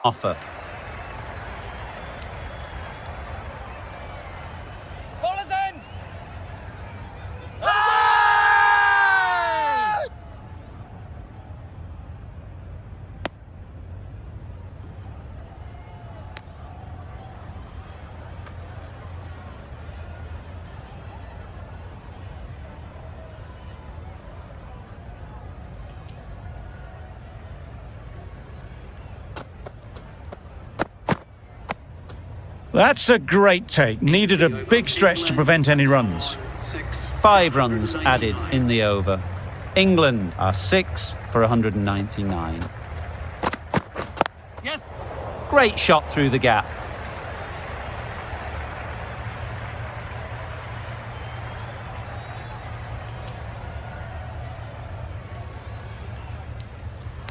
offer. Bowler's end! That's a great take. Needed a big stretch to prevent any runs. 5 runs added in the over. England are 6 for 199. Yes! Great shot through the gap.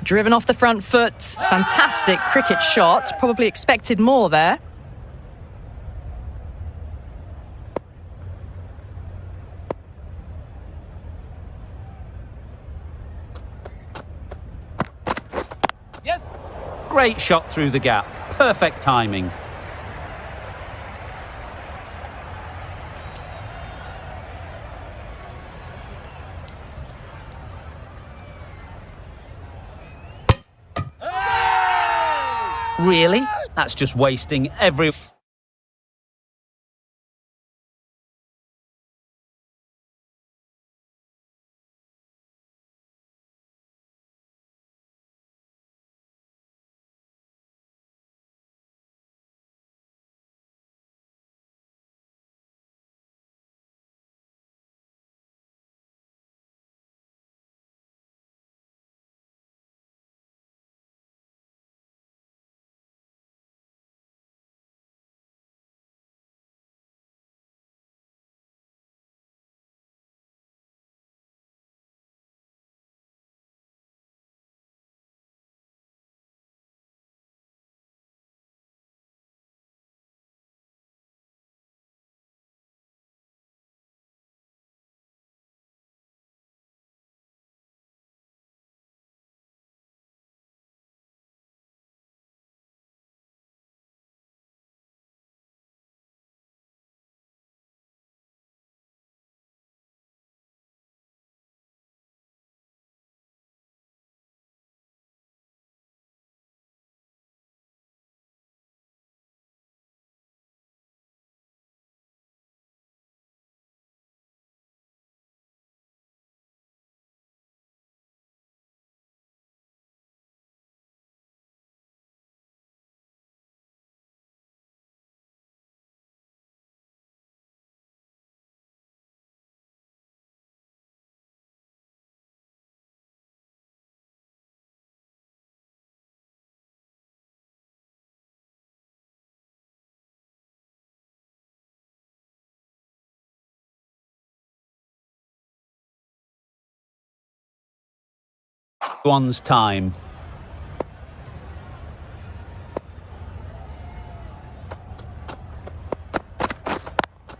Driven off the front foot. Fantastic cricket shot. Probably expected more there. Yes! Great shot through the gap. Perfect timing. Really? That's just wasting every... One's time.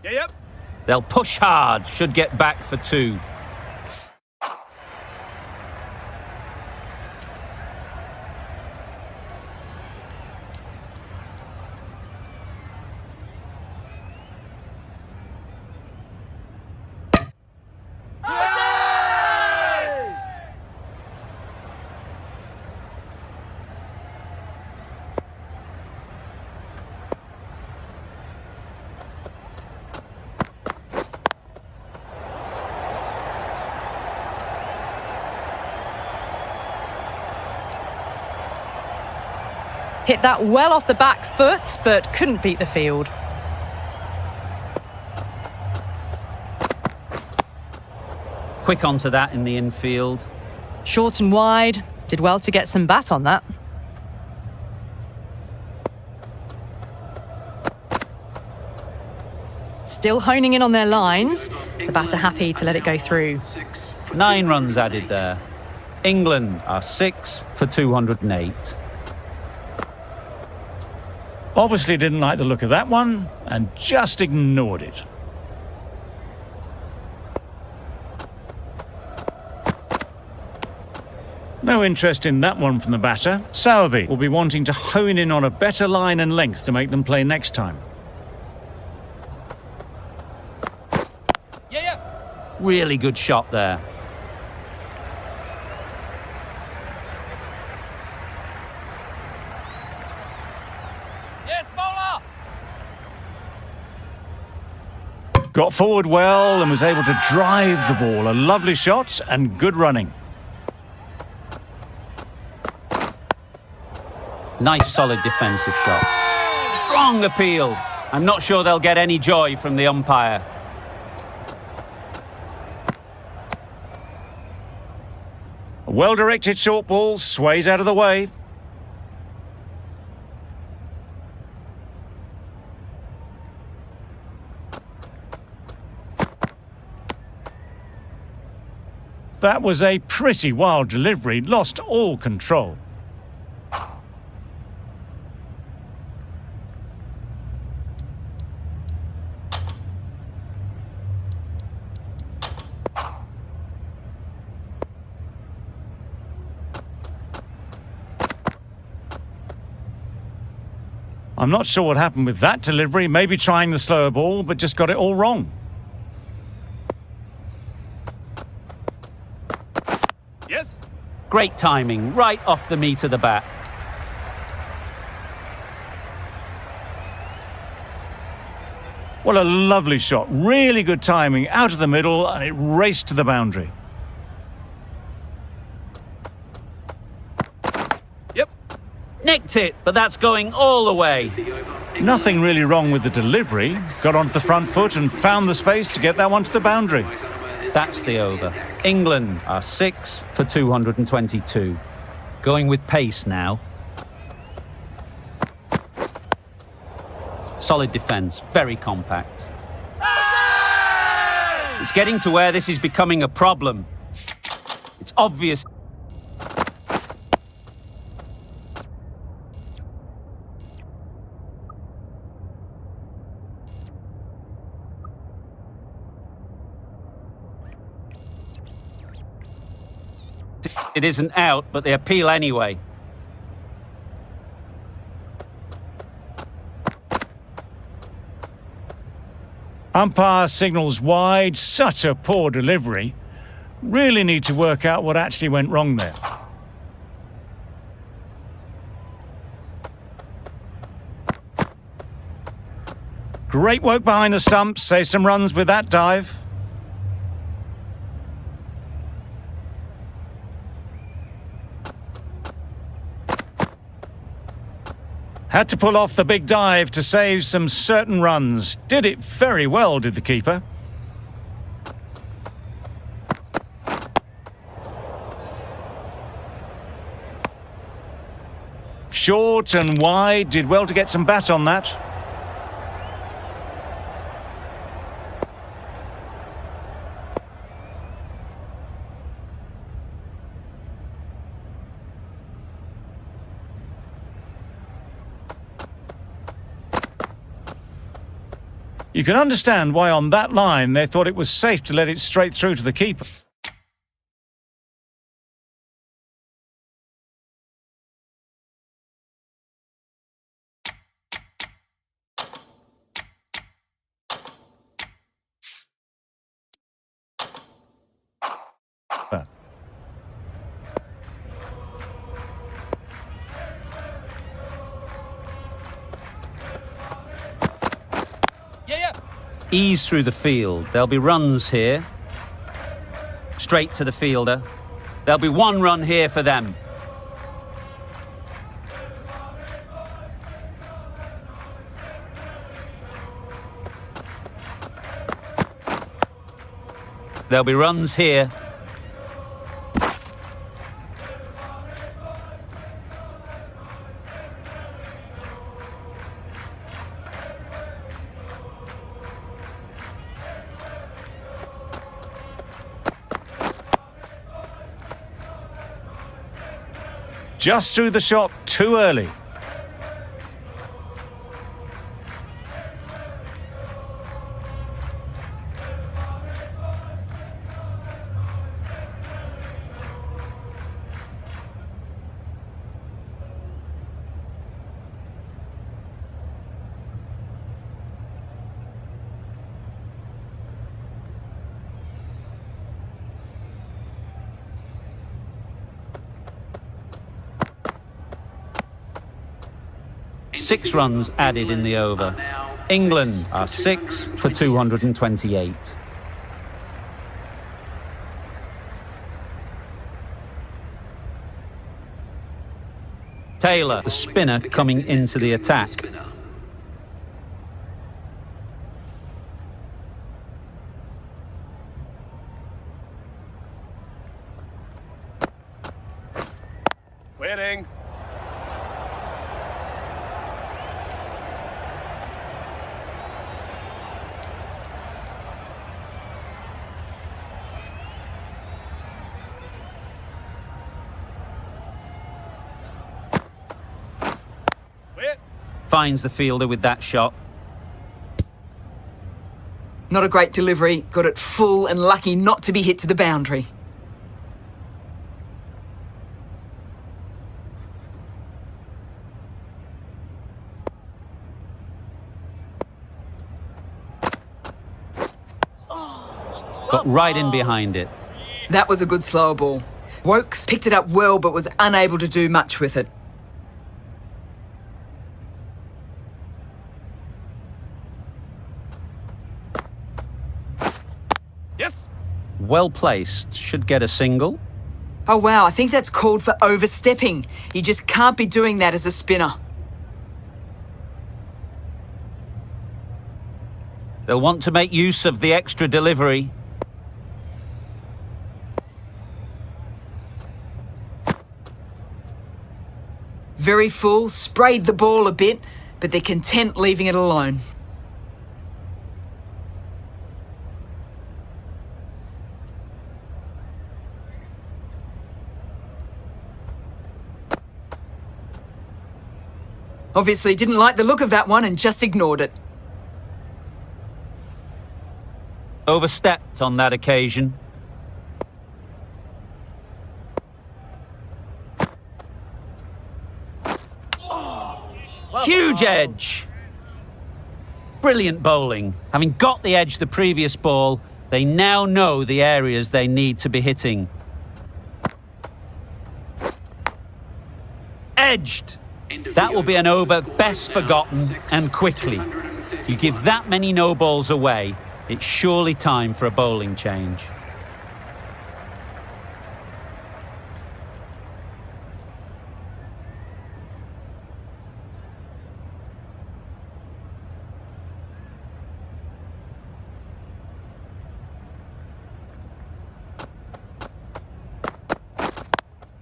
Yep. They'll push hard, should get back for 2. Hit that well off the back foot, but couldn't beat the field. Quick onto that in the infield. Short and wide. Did well to get some bat on that. Still honing in on their lines. The batter happy to let it go through. 9 runs added there. England are 6 for 208. Obviously didn't like the look of that one and just ignored it. No interest in that one from the batter. Southey will be wanting to hone in on a better line and length to make them play next time. Yeah, yeah. Really good shot there. Yes, bowler. Got forward well and was able to drive the ball. A lovely shot and good running. Nice solid defensive shot. Strong appeal. I'm not sure they'll get any joy from the umpire. A well-directed short ball sways out of the way. That was a pretty wild delivery, lost all control. I'm not sure what happened with that delivery, maybe trying the slower ball, but just got it all wrong. Yes. Great timing, right off the meat of the bat. What a lovely shot, really good timing, out of the middle, and it raced to the boundary. Yep. Nicked it, but that's going all the way. Nothing really wrong with the delivery. Got onto the front foot and found the space to get that one to the boundary. That's the over. England are 6 for 222. Going with pace now. Solid defence, very compact. It's getting to where this is becoming a problem. It's obvious. It isn't out, but they appeal anyway. Umpire signals wide, such a poor delivery. Really need to work out what actually went wrong there. Great work behind the stumps, save some runs with that dive. Had to pull off the big dive to save some certain runs. Did it very well, did the keeper. Short and wide, did well to get some bat on that. You can understand why on that line they thought it was safe to let it straight through to the keeper. Ease through the field. There'll be runs here. Straight to the fielder. There'll be one run here for them. There'll be runs here. Just threw the shot too early. 6 runs added in the over. England are 6 for 228. Taylor, the spinner, coming into the attack. Waiting. Finds the fielder with that shot. Not a great delivery, got it full and lucky not to be hit to the boundary. Got right in behind it. That was a good slower ball. Wokes picked it up well but was unable to do much with it. Yes. Well placed, should get a single. Oh wow, I think that's called for overstepping. You just can't be doing that as a spinner. They'll want to make use of the extra delivery. Very full, sprayed the ball a bit, but they're content leaving it alone. Obviously didn't like the look of that one and just ignored it. Overstepped on that occasion. Huge edge. Brilliant bowling. Having got the edge the previous ball, they now know the areas they need to be hitting. Edged. That will be an over best forgotten and quickly. You give that many no balls away, it's surely time for a bowling change.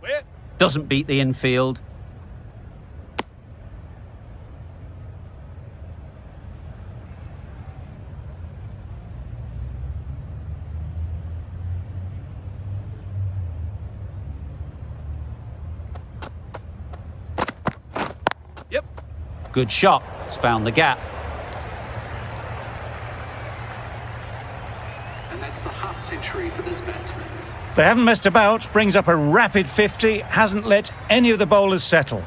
Wait. Doesn't beat the infield. Yep. Good shot. It's found the gap. And that's the half century for this batsman. They haven't messed about, brings up a rapid 50, hasn't let any of the bowlers settle.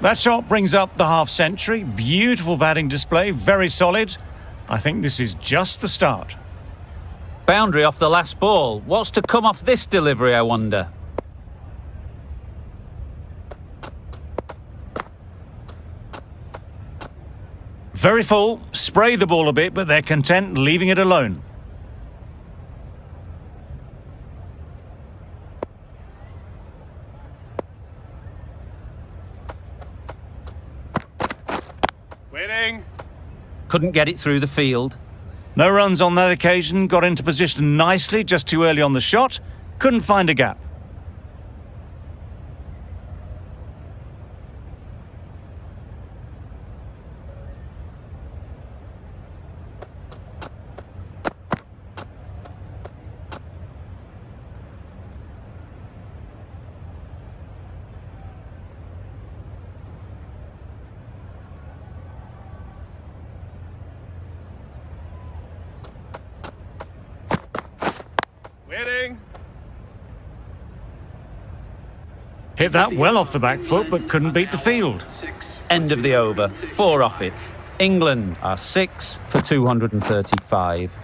That shot brings up the half century. Beautiful batting display, very solid. I think this is just the start. Boundary off the last ball. What's to come off this delivery, I wonder? Very full, spray the ball a bit, but they're content leaving it alone. Waiting. Couldn't get it through the field. No runs on that occasion, got into position nicely, just too early on the shot, couldn't find a gap. Waiting. Hit that well off the back foot, but couldn't beat the field. End of the over. 4 off it. England are 6 for 235.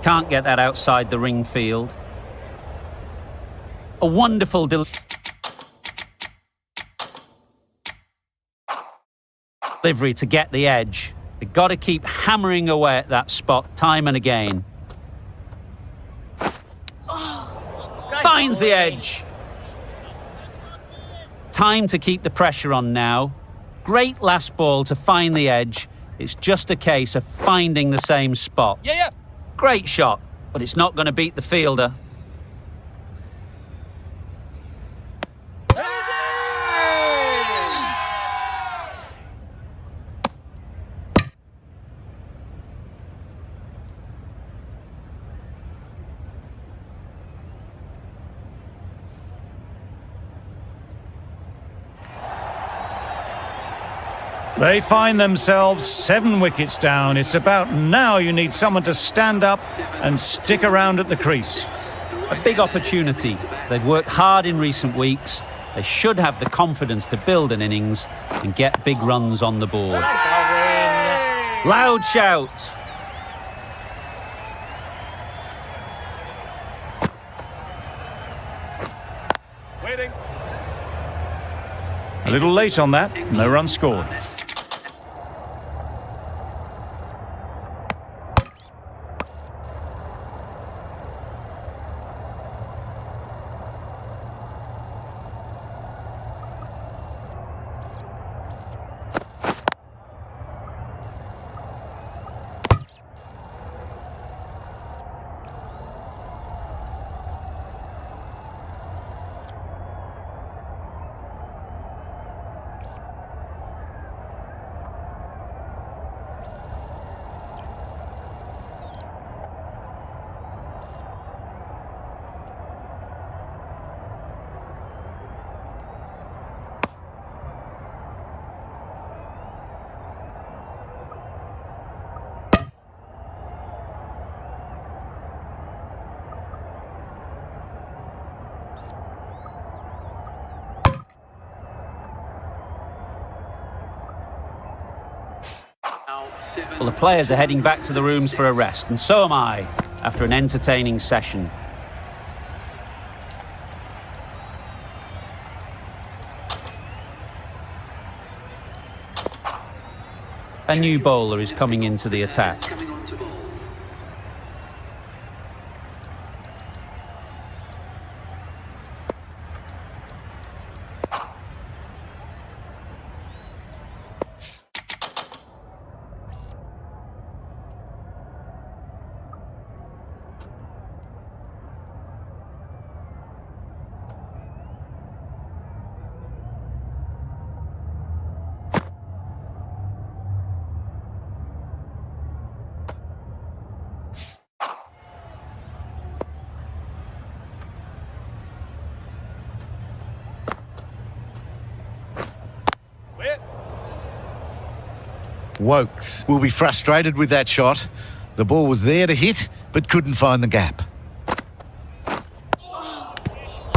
Can't get that outside the ring field. A wonderful delivery to get the edge. They've got to keep hammering away at that spot time and again. Finds the edge. Time to keep the pressure on now. Great last ball to find the edge. It's just a case of finding the same spot. Yeah. Great shot, but it's not going to beat the fielder. They find themselves 7 wickets down. It's about now you need someone to stand up and stick around at the crease. A big opportunity. They've worked hard in recent weeks. They should have the confidence to build an innings and get big runs on the board. Loud shout. Waiting. A little late on that, no run scored. Well, the players are heading back to the rooms for a rest, and so am I, after an entertaining session. A new bowler is coming into the attack. Coming on to bowl. Woakes will be frustrated with that shot. The ball was there to hit, but couldn't find the gap.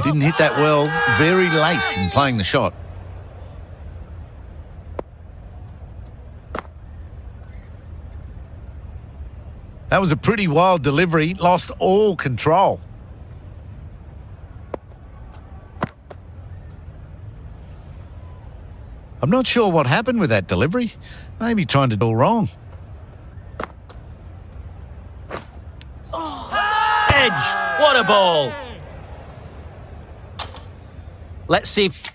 Didn't hit that well, very late in playing the shot. That was a pretty wild delivery, lost all control. I'm not sure what happened with that delivery. Maybe trying to do wrong. Edge! What a ball! Let's see if...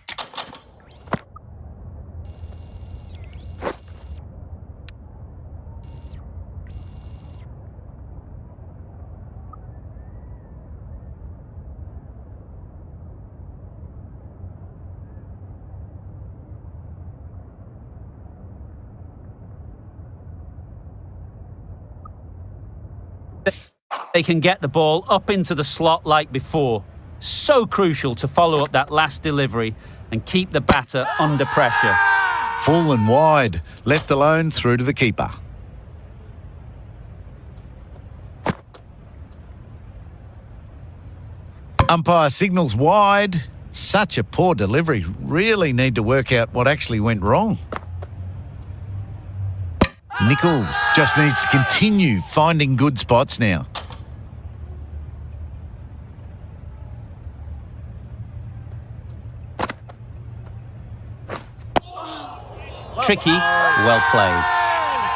they can get the ball up into the slot like before. So crucial to follow up that last delivery and keep the batter under pressure. Full and wide, left alone through to the keeper. Umpire signals wide. Such a poor delivery. Really need to work out what actually went wrong. Nichols just needs to continue finding good spots now. Tricky, well played.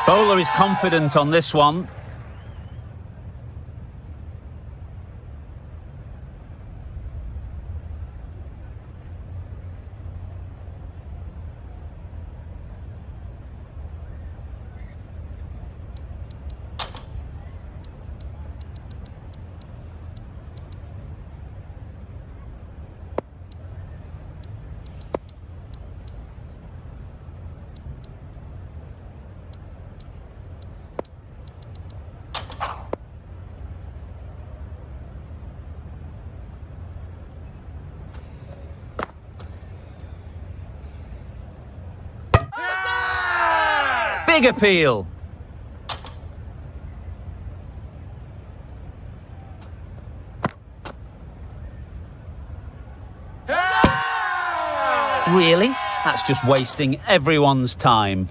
Bowler is confident on this one. Big appeal. Really? That's just wasting everyone's time.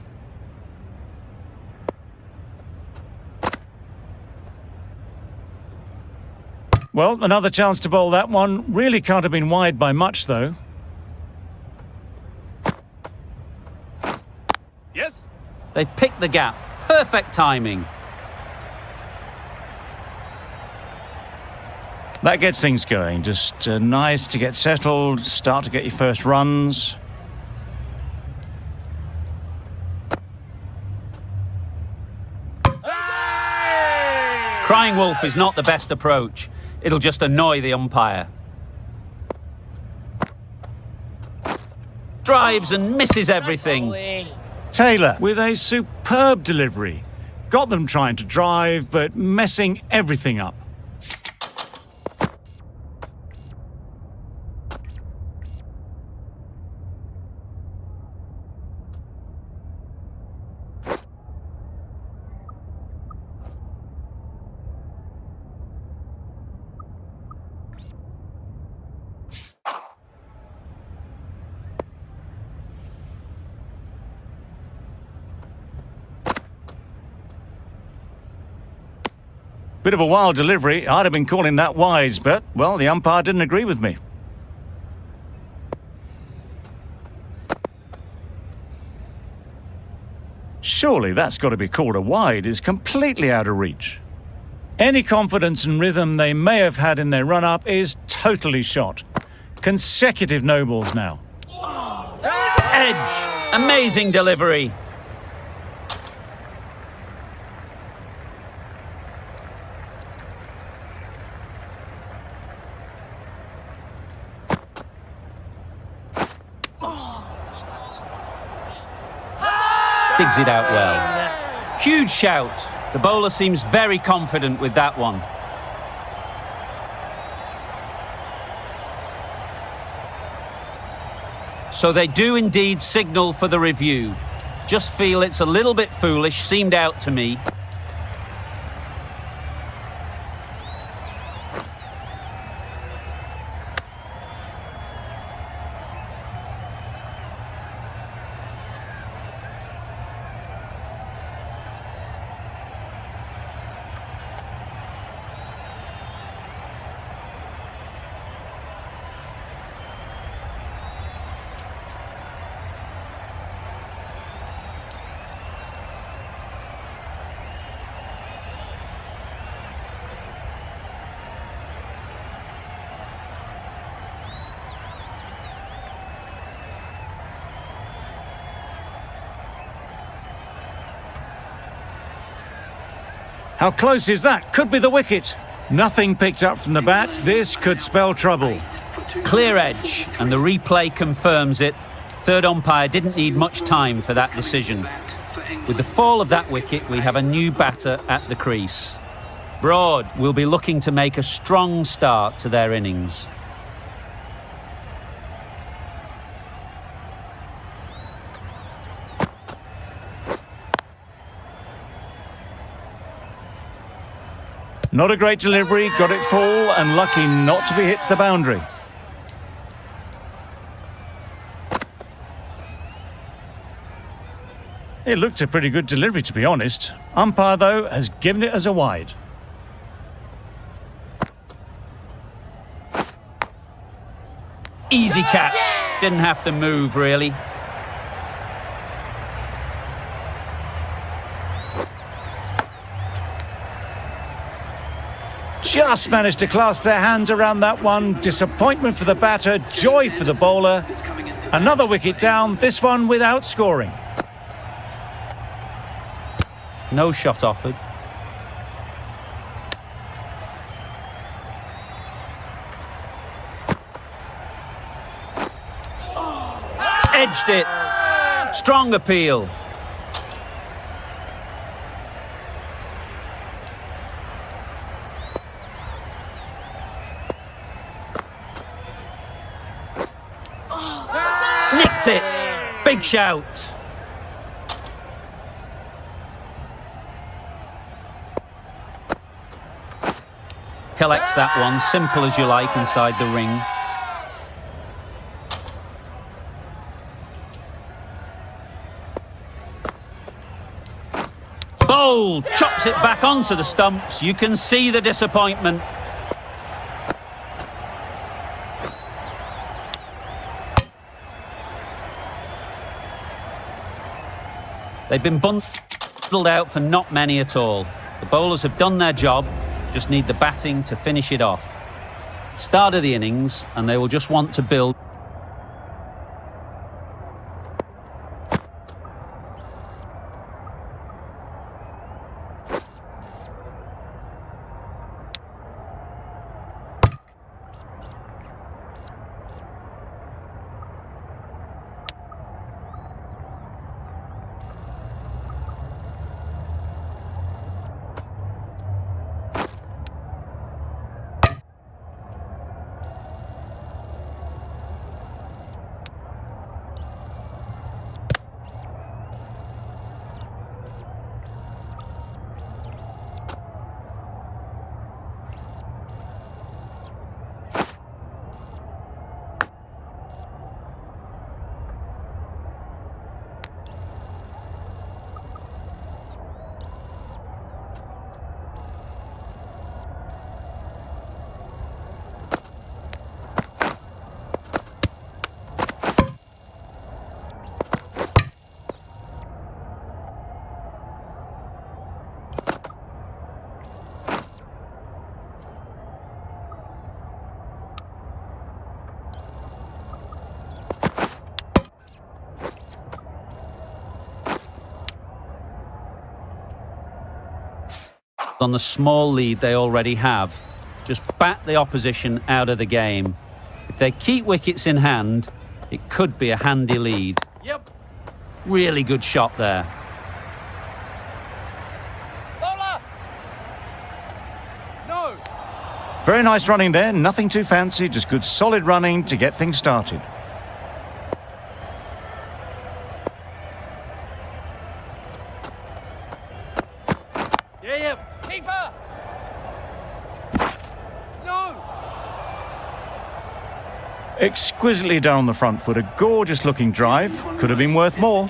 Well, another chance to bowl that one. Really can't have been wide by much, though. Yes. They've picked the gap. Perfect timing. That gets things going. Just nice to get settled, start to get your first runs. Crying wolf is not the best approach. It'll just annoy the umpire. Drives and misses everything. Taylor with a superb delivery. Got them trying to drive, but messing everything up. Bit of a wild delivery. I'd have been calling that wise, but, well, the umpire didn't agree with me. Surely that's got to be called a wide. It's completely out of reach. Any confidence and rhythm they may have had in their run-up is totally shot. Consecutive no balls now. Edge. Amazing delivery. Digs it out well. Huge shout. The bowler seems very confident with that one. So they do indeed signal for the review. Just feel it's a little bit foolish, seemed out to me. How close is that? Could be the wicket. Nothing picked up from the bat. This could spell trouble. Clear edge, and the replay confirms it. Third umpire didn't need much time for that decision. With the fall of that wicket, we have a new batter at the crease. Broad will be looking to make a strong start to their innings. Not a great delivery, got it full and lucky not to be hit to the boundary. It looked a pretty good delivery, to be honest. Umpire, though, has given it as a wide. Easy catch. Didn't have to move, really. Just managed to clasp their hands around that one. Disappointment for the batter, joy for the bowler. Another wicket down, this one without scoring. No shot offered. Edged it. Strong appeal. Nicked it. Big shout. Collects that one, simple as you like, inside the ring. Bowled, chops it back onto the stumps. You can see the disappointment. They've been bundled out for not many at all. The bowlers have done their job, just need the batting to finish it off. Start of the innings, and they will just want to build. On the small lead they already have. Just bat the opposition out of the game. If they keep wickets in hand, it could be a handy lead. Yep. Really good shot there. Bowler! No! Very nice running there, nothing too fancy, just good solid running to get things started. Yeah, yeah. Keeper! No! Exquisitely done on the front foot, a gorgeous looking drive. Could have been worth more.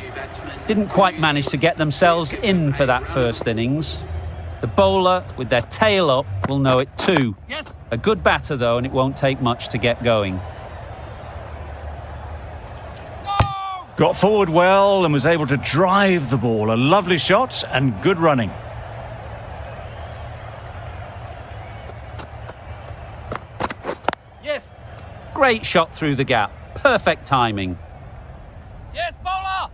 Didn't quite manage to get themselves in for that first innings. The bowler, with their tail up, will know it too. Yes! A good batter, though, and it won't take much to get going. Got forward well and was able to drive the ball. A lovely shot and good running. Yes! Great shot through the gap. Perfect timing. Yes, bowler!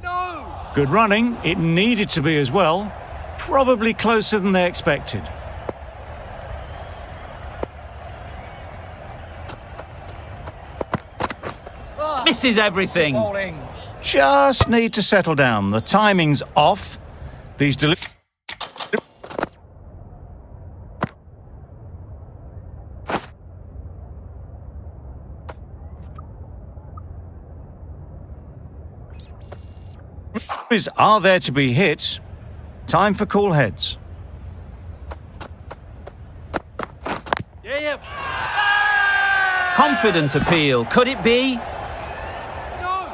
No! Good running. It needed to be as well. Probably closer than they expected. Misses everything. Bowling. Just need to settle down. The timing's off. These deliveries are there to be hit. Time for cool heads. Yeah, yeah. Confident appeal. Could it be? No!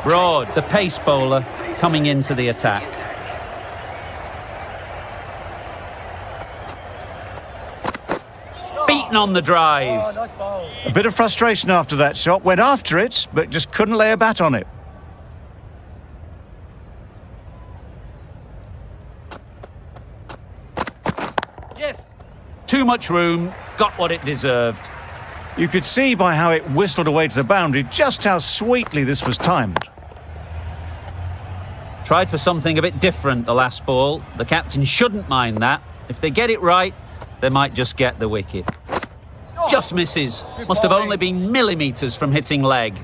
Broad, the pace bowler, coming into the attack. Beaten on the drive. Nice bowl. A bit of frustration after that shot. Went after it, but just couldn't lay a bat on it. Yes. Too much room, got what it deserved. You could see by how it whistled away to the boundary just how sweetly this was timed. Tried for something a bit different the last ball. The captain shouldn't mind that. If they get it right, they might just get the wicket. Just misses. Must have only been millimetres from hitting leg.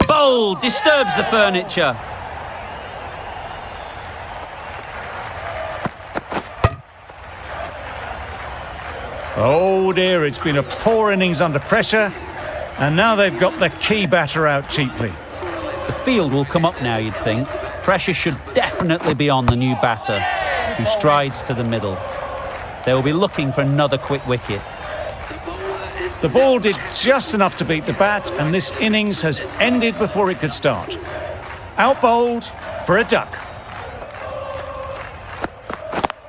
Bowl disturbs the furniture. Oh dear, it's been a poor innings under pressure, and now they've got the key batter out cheaply. The field will come up now, you'd think. Pressure should definitely be on the new batter, who strides to the middle. They will be looking for another quick wicket. The ball did just enough to beat the bat, and this innings has ended before it could start. Out bowled for a duck.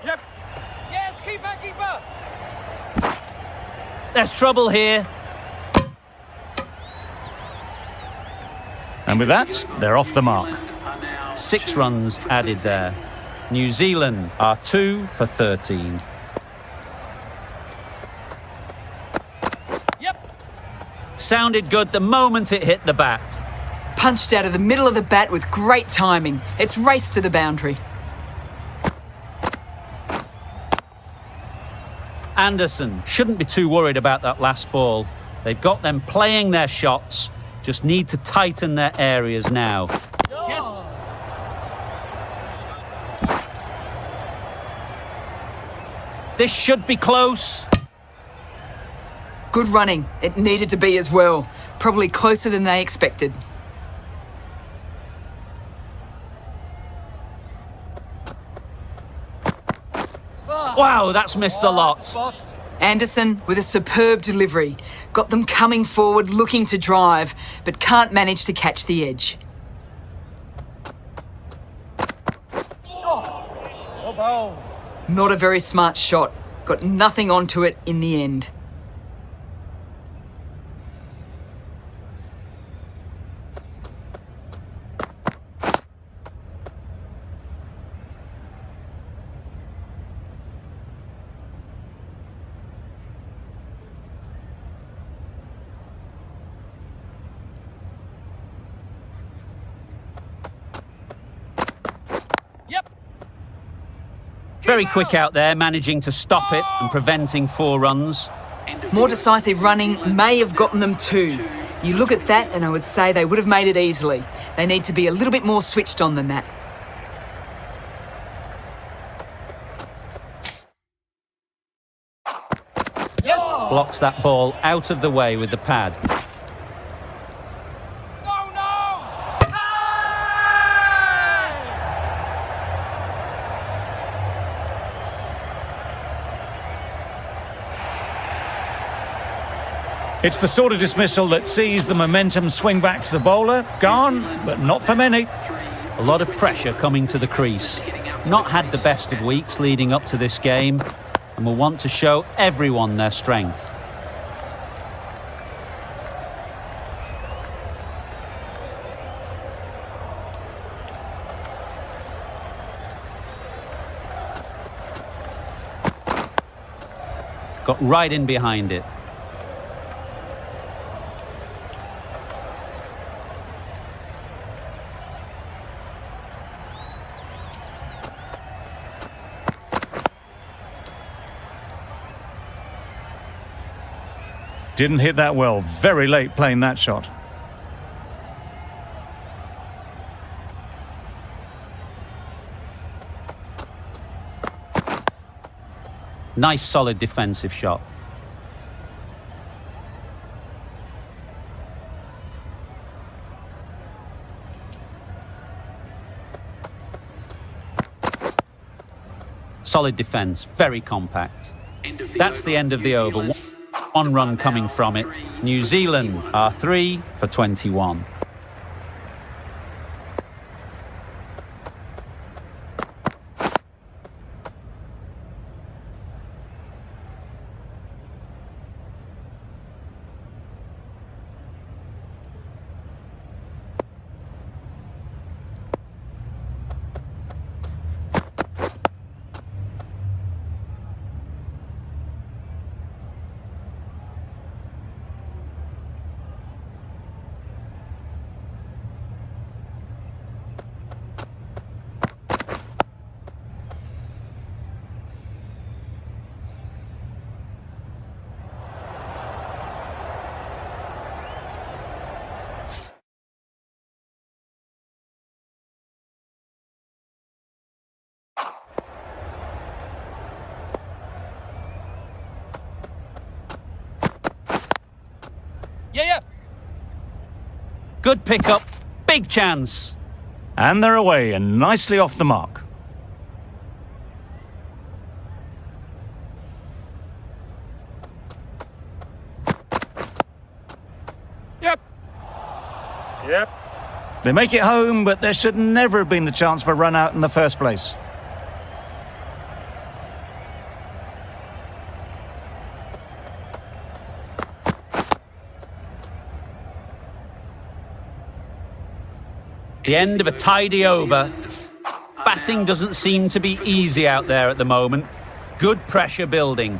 Yep. Yes, keeper, keeper. There's trouble here. And with that, they're off the mark. 6 runs added there. New Zealand are 2 for 13. Sounded good the moment it hit the bat. Punched out of the middle of the bat with great timing. It's raced to the boundary. Anderson shouldn't be too worried about that last ball. They've got them playing their shots, just need to tighten their areas now. Yes. This should be close. Good running. It needed to be as well. Probably closer than they expected. Wow, that's missed the lot. Spots. Anderson with a superb delivery. Got them coming forward looking to drive, but can't manage to catch the edge. Oh, bowl. Not a very smart shot. Got nothing onto it in the end. Very quick out there, managing to stop it and preventing 4 runs. More decisive running may have gotten them 2. You look at that and I would say they would have made it easily. They need to be a little bit more switched on than that. Blocks that ball out of the way with the pad. No, no. It's the sort of dismissal that sees the momentum swing back to the bowler. Gone, but not for many. A lot of pressure coming to the crease. Not had the best of weeks leading up to this game and will want to show everyone their strength. Got right in behind it. Didn't hit that well. Very late playing that shot. Nice solid defensive shot. Solid defence, very compact. That's the end of the over. One run coming from it. New Zealand are 3 for 21. Yeah. Good pickup, big chance. And they're away and nicely off the mark. Yep. They make it home, but there should never have been the chance for a run out in the first place. The end of a tidy over. Batting doesn't seem to be easy out there at the moment. Good pressure building.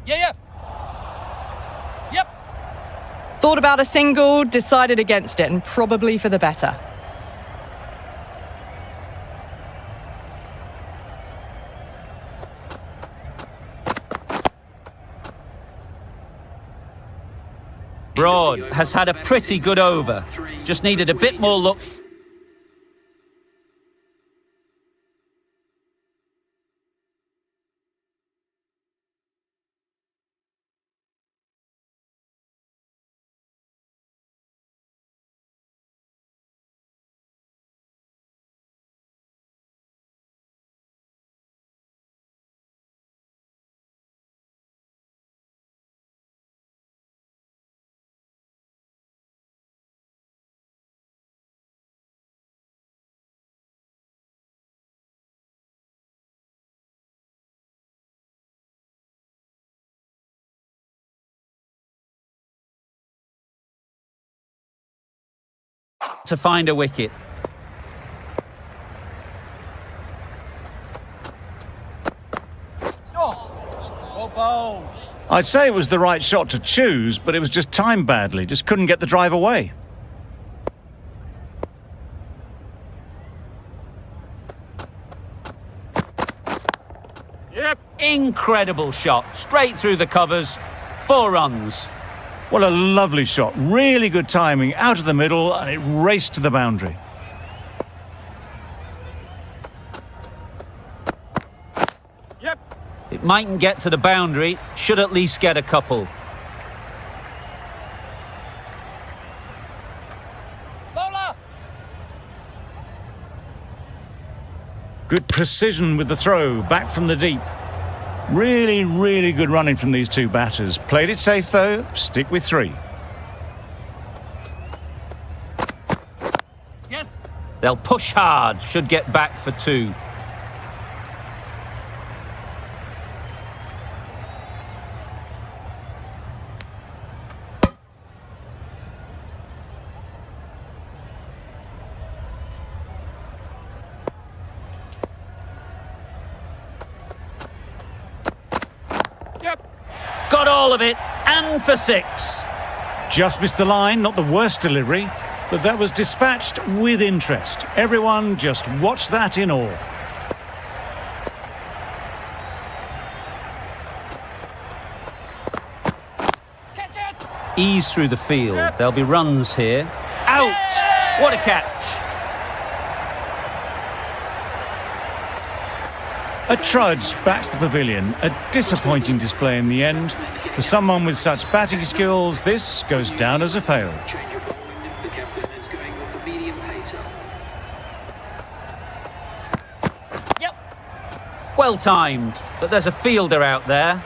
Yeah. Yep. Thought about a single, decided against it, and probably for the better. Broad has had a pretty good over. Just needed a bit more luck. To find a wicket. Go Bowls. I'd say it was the right shot to choose, but it was just timed badly. Just couldn't get the drive away. Yep. Incredible shot. Straight through the covers. 4 runs. What a lovely shot. Really good timing. Out of the middle, and it raced to the boundary. Yep. It mightn't get to the boundary. Should at least get a couple. Bowler. Good precision with the throw, back from the deep. Really, really good running from these two batters. Played it safe though, stick with 3. Yes. They'll push hard, should get back for 2. Yep. Got all of it, and for 6. Just missed the line, not the worst delivery, but that was dispatched with interest. Everyone just watched that in awe. Catch it. Ease through the field. There'll be runs here. Out! What a catch! A trudge back to the pavilion. A disappointing display in the end. For someone with such batting skills, this goes down as a fail. Change of bowling. The captain is going with the medium pacer. Yep. Well timed, but there's a fielder out there.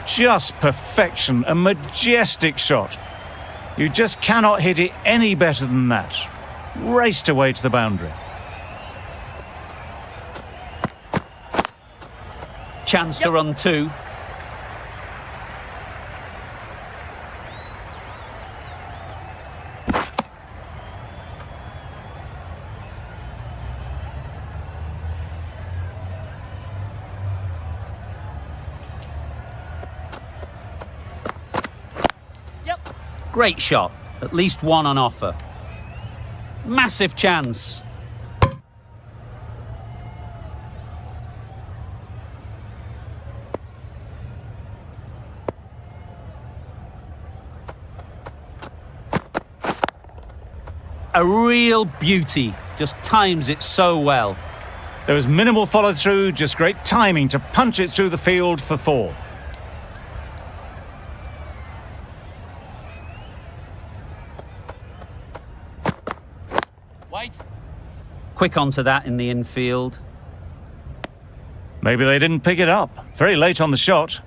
Just perfection, a majestic shot. You just cannot hit it any better than that. Raced away to the boundary. Chance to run 2. Yep. Great shot. At least 1 on offer. Massive chance. A real beauty. Just times it so well. There was minimal follow-through, just great timing to punch it through the field for 4. Wait. Quick onto that in the infield. Maybe they didn't pick it up. Very late on the shot.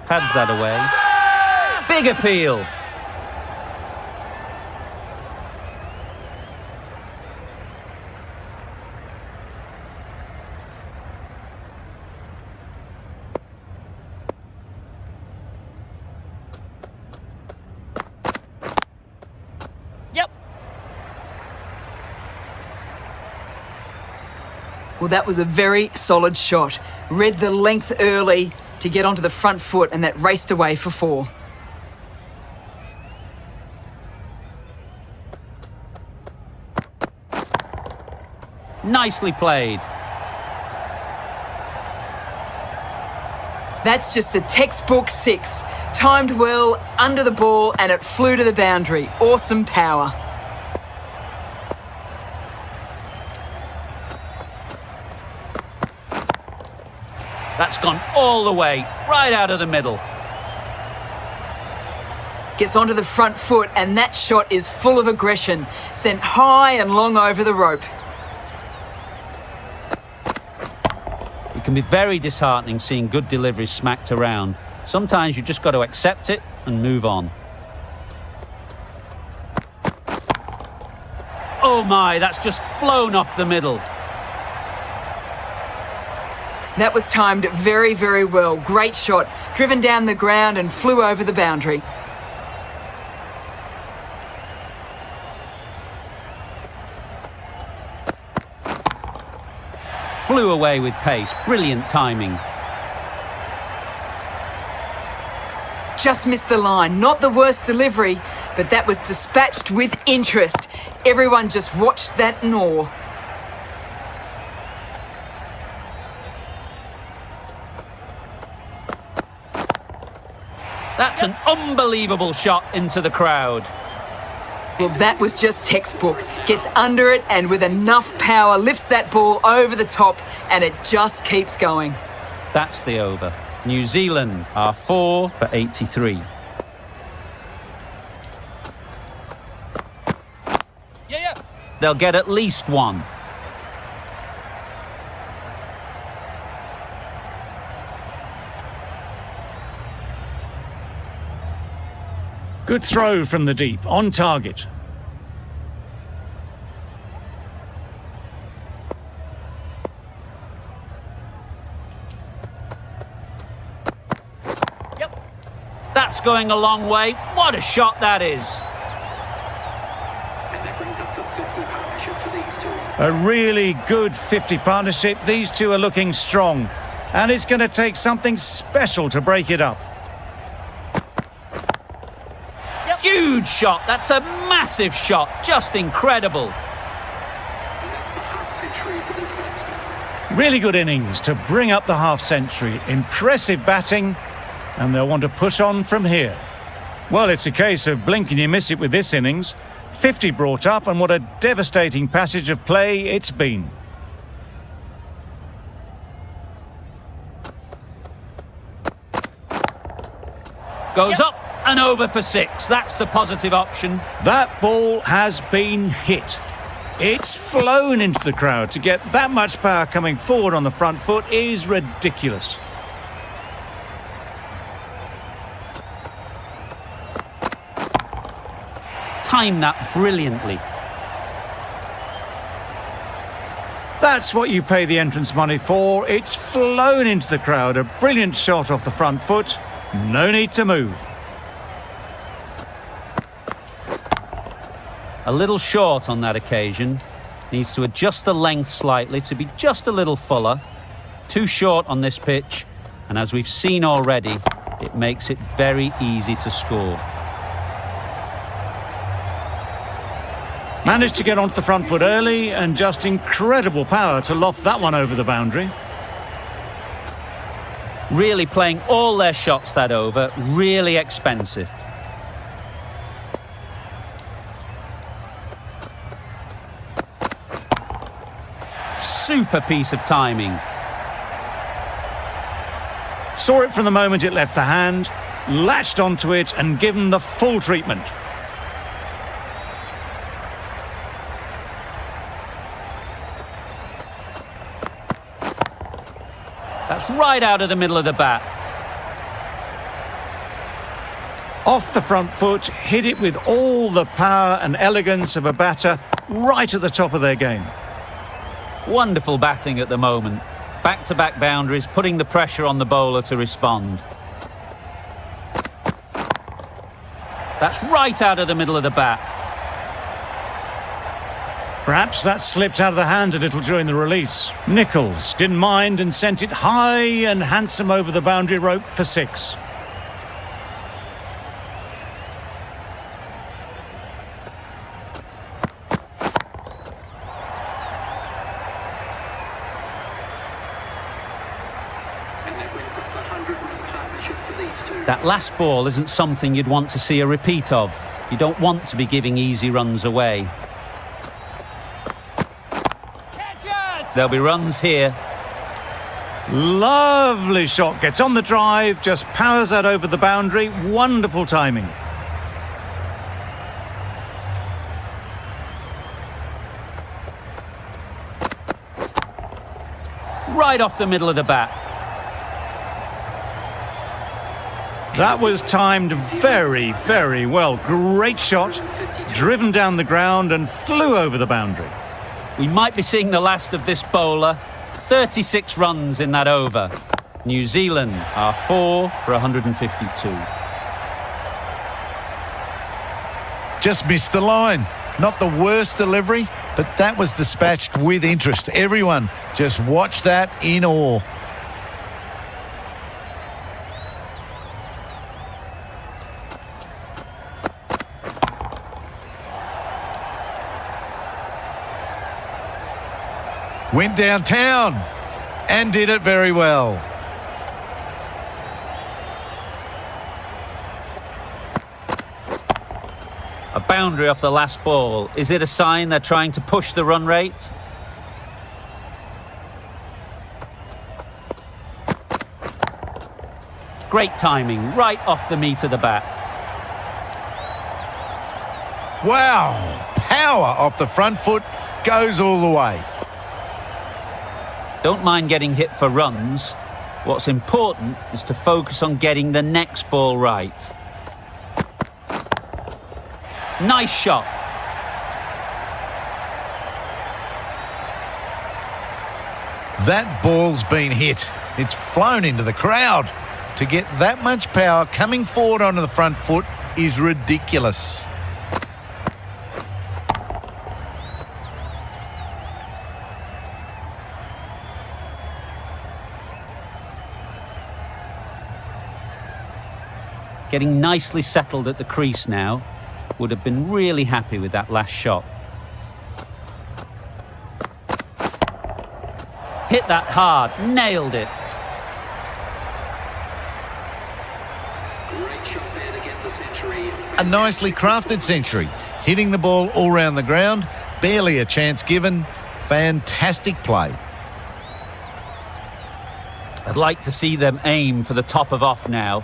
Pads that away. Big appeal. Yep. Well, that was a very solid shot. Read the length early to get onto the front foot, and that raced away for 4. Nicely played. That's just a textbook 6. Timed well, under the ball, and it flew to the boundary. Awesome power. That's gone all the way, right out of the middle. Gets onto the front foot, and that shot is full of aggression. Sent high and long over the rope. It can be very disheartening seeing good deliveries smacked around. Sometimes you just got to accept it and move on. Oh my, that's just flown off the middle. That was timed very, very well. Great shot. Driven down the ground and flew over the boundary. Flew away with pace. Brilliant timing. Just missed the line. Not the worst delivery, but that was dispatched with interest. Everyone just watched that in awe. That's an unbelievable shot into the crowd. Well, that was just textbook. Gets under it and with enough power lifts that ball over the top, and it just keeps going. That's the over. New Zealand are 4 for 83. Yeah. They'll get at least one. Good throw from the deep, on target. Yep. That's going a long way. What a shot that is. And that brings up the 50 partnership for these two. A really good 50 partnership. These two are looking strong. And it's going to take something special to break it up. Huge shot. That's a massive shot. Just incredible. And that's the half century for this batsman. Really good innings to bring up the half century. Impressive batting, and they'll want to push on from here. Well, it's a case of blink and you miss it with this innings. 50 brought up, and what a devastating passage of play it's been. Goes up and over for 6. That's the positive option. That ball has been hit. It's flown into the crowd. To get that much power coming forward on the front foot is ridiculous. Timed that brilliantly. That's what you pay the entrance money for. It's flown into the crowd. A brilliant shot off the front foot. No need to move. A little short on that occasion. Needs to adjust the length slightly to be just a little fuller. Too short on this pitch. And as we've seen already, it makes it very easy to score. Managed to get onto the front foot early, and just incredible power to loft that one over the boundary. Really playing all their shots that over. Really expensive. Super piece of timing. Saw it from the moment it left the hand, latched onto it and given the full treatment. That's right out of the middle of the bat. Off the front foot, hit it with all the power and elegance of a batter right at the top of their game. Wonderful batting at the moment. Back-to-back boundaries, putting the pressure on the bowler to respond. That's right out of the middle of the bat. Perhaps that slipped out of the hand a little during the release. Nicholls didn't mind and sent it high and handsome over the boundary rope for 6. And that brings up the 100-run partnership for these two. That last ball isn't something you'd want to see a repeat of. You don't want to be giving easy runs away. Catch it! There'll be runs here. Lovely shot, gets on the drive, just powers that over the boundary. Wonderful timing. Right off the middle of the bat. That was timed very, very well. Great shot, driven down the ground and flew over the boundary. We might be seeing the last of this bowler. 36 runs in that over. New Zealand are 4 for 152. Just missed the line. Not the worst delivery, but that was dispatched with interest. Everyone just watched that in awe. Went downtown and did it very well. A boundary off the last ball. Is it a sign they're trying to push the run rate? Great timing, right off the meat of the bat. Wow, power off the front foot, goes all the way. Don't mind getting hit for runs. What's important is to focus on getting the next ball right. Nice shot. That ball's been hit. It's flown into the crowd. To get that much power coming forward onto the front foot is ridiculous. Getting nicely settled at the crease now. Would have been really happy with that last shot. Hit that hard, nailed it. Great shot there to get the century. A nicely crafted century, hitting the ball all round the ground, barely a chance given. Fantastic play. I'd like to see them aim for the top of off now.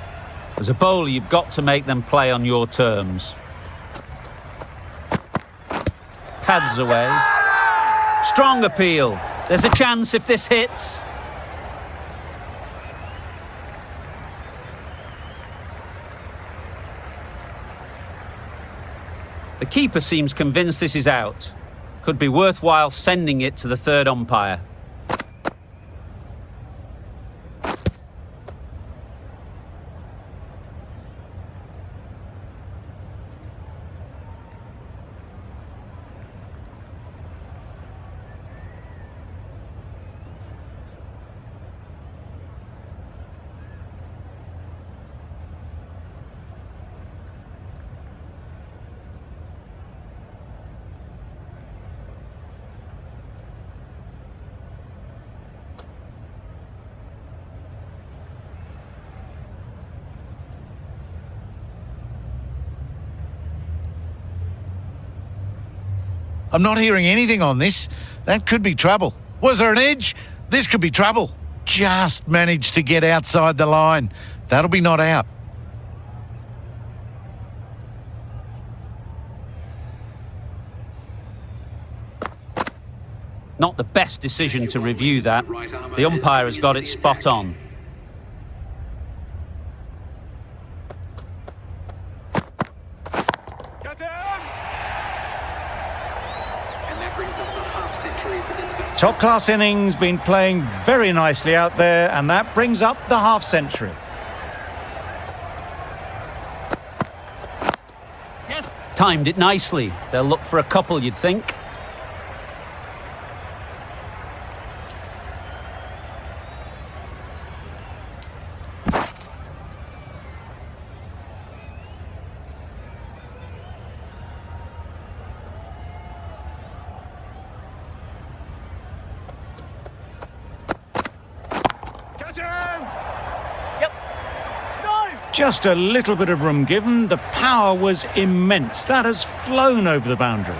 As a bowler, you've got to make them play on your terms. Pads away. Strong appeal. There's a chance if this hits. The keeper seems convinced this is out. Could be worthwhile sending it to the third umpire. I'm not hearing anything on this. That could be trouble. Was there an edge? This could be trouble. Just managed to get outside the line. That'll be not out. Not the best decision to review that. The umpire has got it spot on. Top-class innings, been playing very nicely out there, and that brings up the half-century. Yes. Timed it nicely. They'll look for a couple, you'd think. Just a little bit of room given. The power was immense. That has flown over the boundary.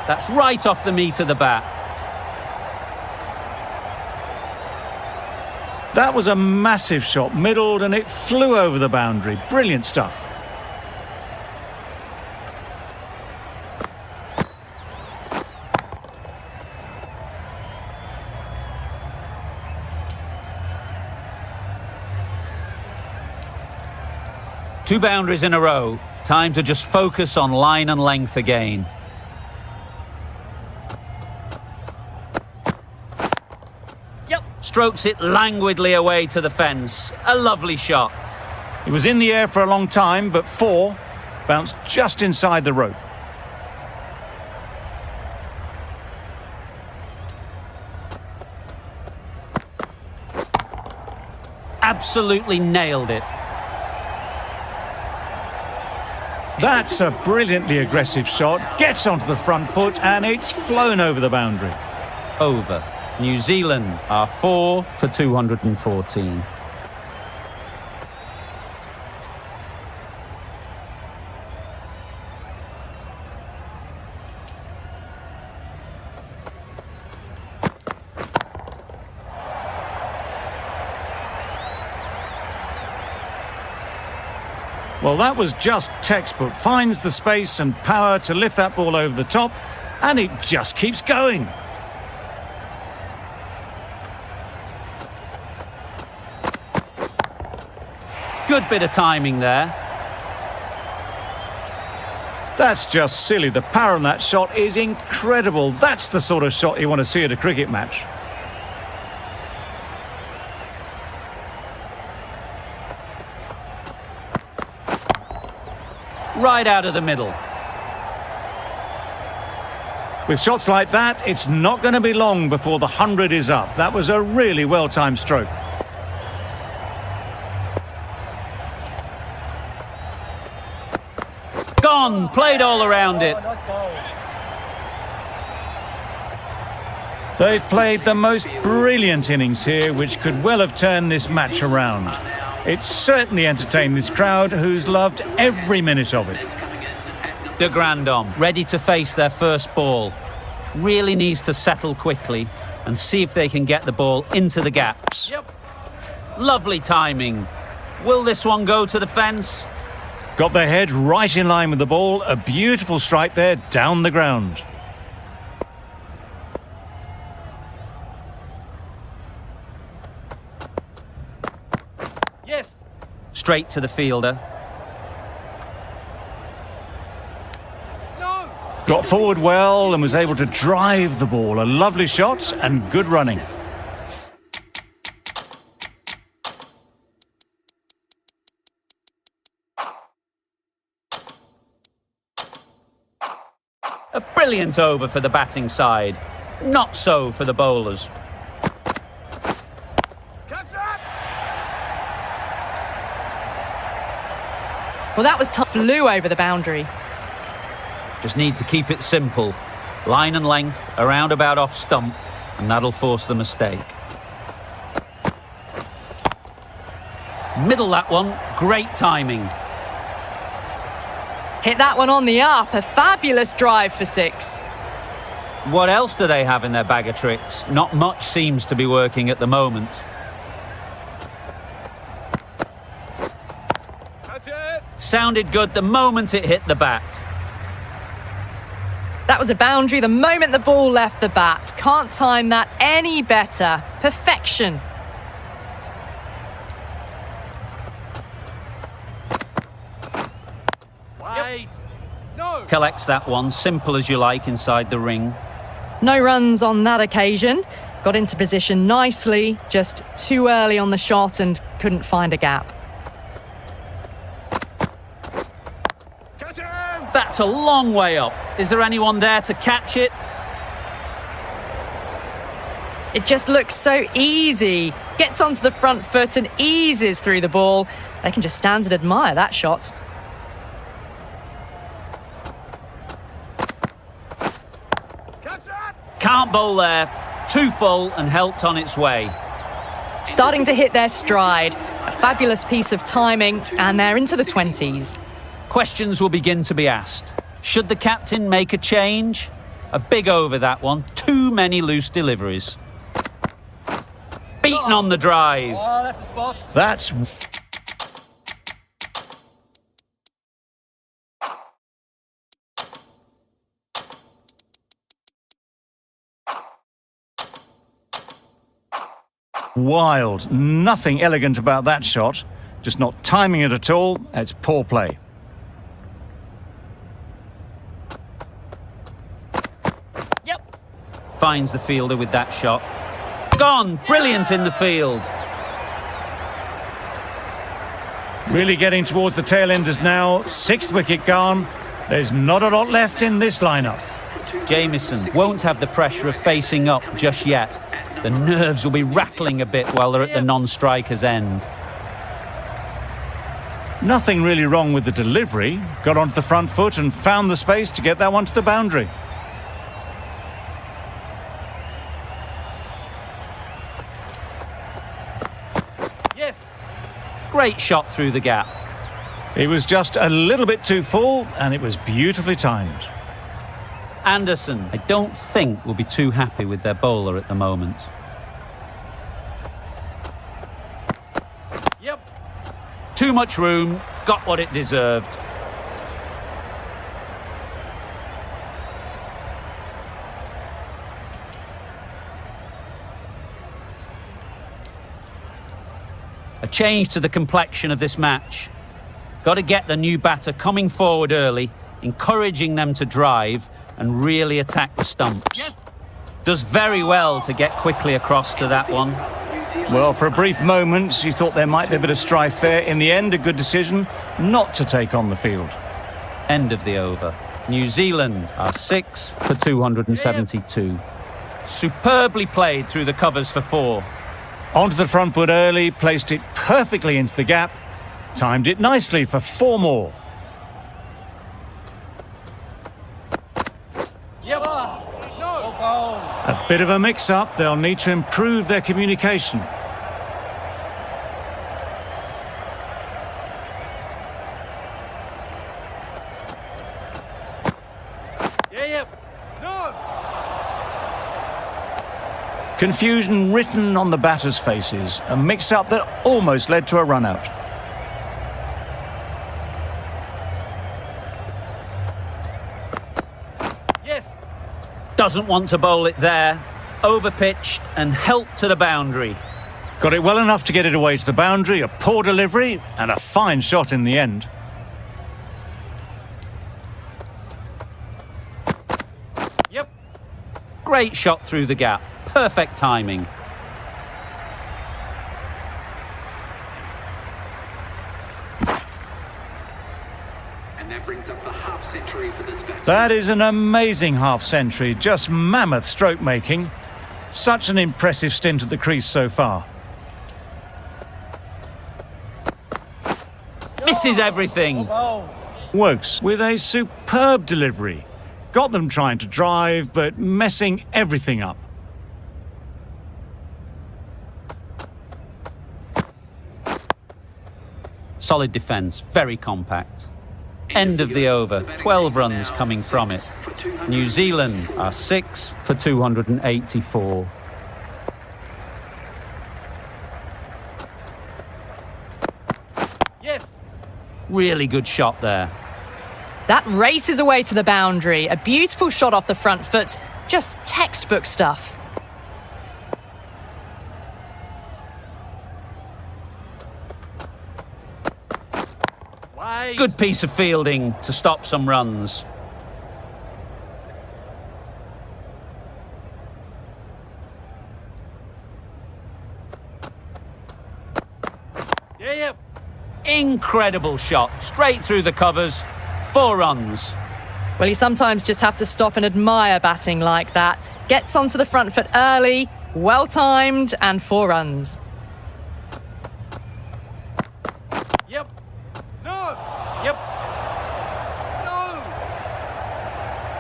That's right off the meat of the bat. That was a massive shot, middled, and it flew over the boundary. Brilliant stuff. Two boundaries in a row. Time to just focus on line and length again. Yep. Strokes it languidly away to the fence. A lovely shot. It was in the air for a long time, but four bounced just inside the rope. Absolutely nailed it. That's a brilliantly aggressive shot. Gets onto the front foot, and it's flown over the boundary. Over. New Zealand are 4 for 214. Well, that was just textbook. Finds the space and power to lift that ball over the top, and it just keeps going. Good bit of timing there. That's just silly. The power on that shot is incredible. That's the sort of shot you want to see at a cricket match. Right out of the middle. With shots like that, it's not going to be long before the 100 is up. That was a really well-timed stroke. Gone, played all around it. They've played the most brilliant innings here, which could well have turned this match around. It's certainly entertained this crowd, who's loved every minute of it. De Grandhomme, ready to face their first ball. Really needs to settle quickly and see if they can get the ball into the gaps. Yep. Lovely timing. Will this one go to the fence? Got their head right in line with the ball. A beautiful strike there, down the ground. Yes. Straight to the fielder. No. Got forward well and was able to drive the ball. A lovely shot and good running. A brilliant over for the batting side. Not so for the bowlers. Catch up. Well, that was tough. Flew over the boundary. Just need to keep it simple. Line and length, around about off stump, and that'll force the mistake. Middle that one, great timing. Hit that one on the up. A fabulous drive for 6. What else do they have in their bag of tricks? Not much seems to be working at the moment. Catch it. Sounded good the moment it hit the bat. That was a boundary the moment the ball left the bat. Can't time that any better. Perfection. Wait. No. Collects that one, simple as you like, inside the ring. No runs on that occasion. Got into position nicely, just too early on the shot and couldn't find a gap. Catch him. That's a long way up. Is there anyone there to catch it? It just looks so easy. Gets onto the front foot and eases through the ball. They can just stand and admire that shot. Catch that. Can't bowl there. Too full and helped on its way. Starting to hit their stride. A fabulous piece of timing, and they're into the 20s. Questions will begin to be asked. Should the captain make a change? A big over that one. Too many loose deliveries. Beaten on the drive. Oh, that's a spot. That's... wild. Nothing elegant about that shot. Just not timing it at all. It's poor play. Yep. Finds the fielder with that shot. Gone. Brilliant in the field. Really getting towards the tail enders now. 6th wicket gone. There's not a lot left in this lineup. Jamieson won't have the pressure of facing up just yet. The nerves will be rattling a bit while they're at the non-striker's end. Nothing really wrong with the delivery. Got onto the front foot and found the space to get that one to the boundary. Yes. Great shot through the gap. It was just a little bit too full, and it was beautifully timed. Anderson, I don't think, will be too happy with their bowler at the moment. Yep. Too much room, got what it deserved. A change to the complexion of this match. Got to get the new batter coming forward early, encouraging them to drive and really attack the stumps. Yes. Does very well to get quickly across to that one. Well, for a brief moment, you thought there might be a bit of strife there. In the end, a good decision not to take on the field. End of the over. New Zealand are 6 for 272. Superbly played through the covers for 4. Onto the front foot early, placed it perfectly into the gap, timed it nicely for 4 more. Yep. No. Ball. A bit of a mix-up, they'll need to improve their communication. Yep. No. Confusion written on the batters' faces, a mix-up that almost led to a run-out. Yes. Doesn't want to bowl it there. Overpitched and helped to the boundary. Got it well enough to get it away to the boundary, a poor delivery and a fine shot in the end. Yep. Great shot through the gap. Perfect timing. And that brings up the half century for this batsman. That is an amazing half-century, just mammoth stroke making. Such an impressive stint at the crease so far. Misses everything. Ball. Woakes with a superb delivery. Got them trying to drive, but messing everything up. Solid defence, very compact. End of the over, 12 runs coming from it. New Zealand are 6 for 284. Yes. Really good shot there. That races away to the boundary. A beautiful shot off the front foot. Just textbook stuff. Wide. Good piece of fielding to stop some runs. Yep. Incredible shot, straight through the covers. 4 runs. Well, you sometimes just have to stop and admire batting like that. Gets onto the front foot early, well timed, and 4 runs. Yep. No. Yep. No.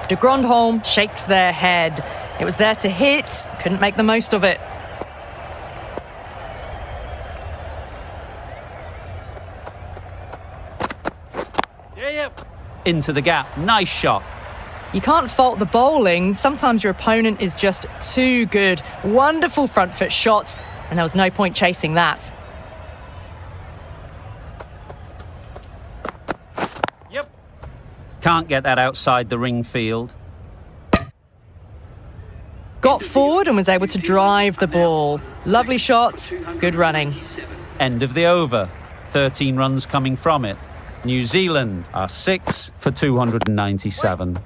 De Grandhomme shakes their head. It was there to hit, couldn't make the most of it. Yep. Into the gap, nice shot. You can't fault the bowling. Sometimes your opponent is just too good. Wonderful front foot shot, and there was no point chasing that. Yep. Can't get that outside the ring field. Got forward and was able to drive the ball. Lovely shot, good running. End of the over, 13 runs coming from it. New Zealand are 6 for 297.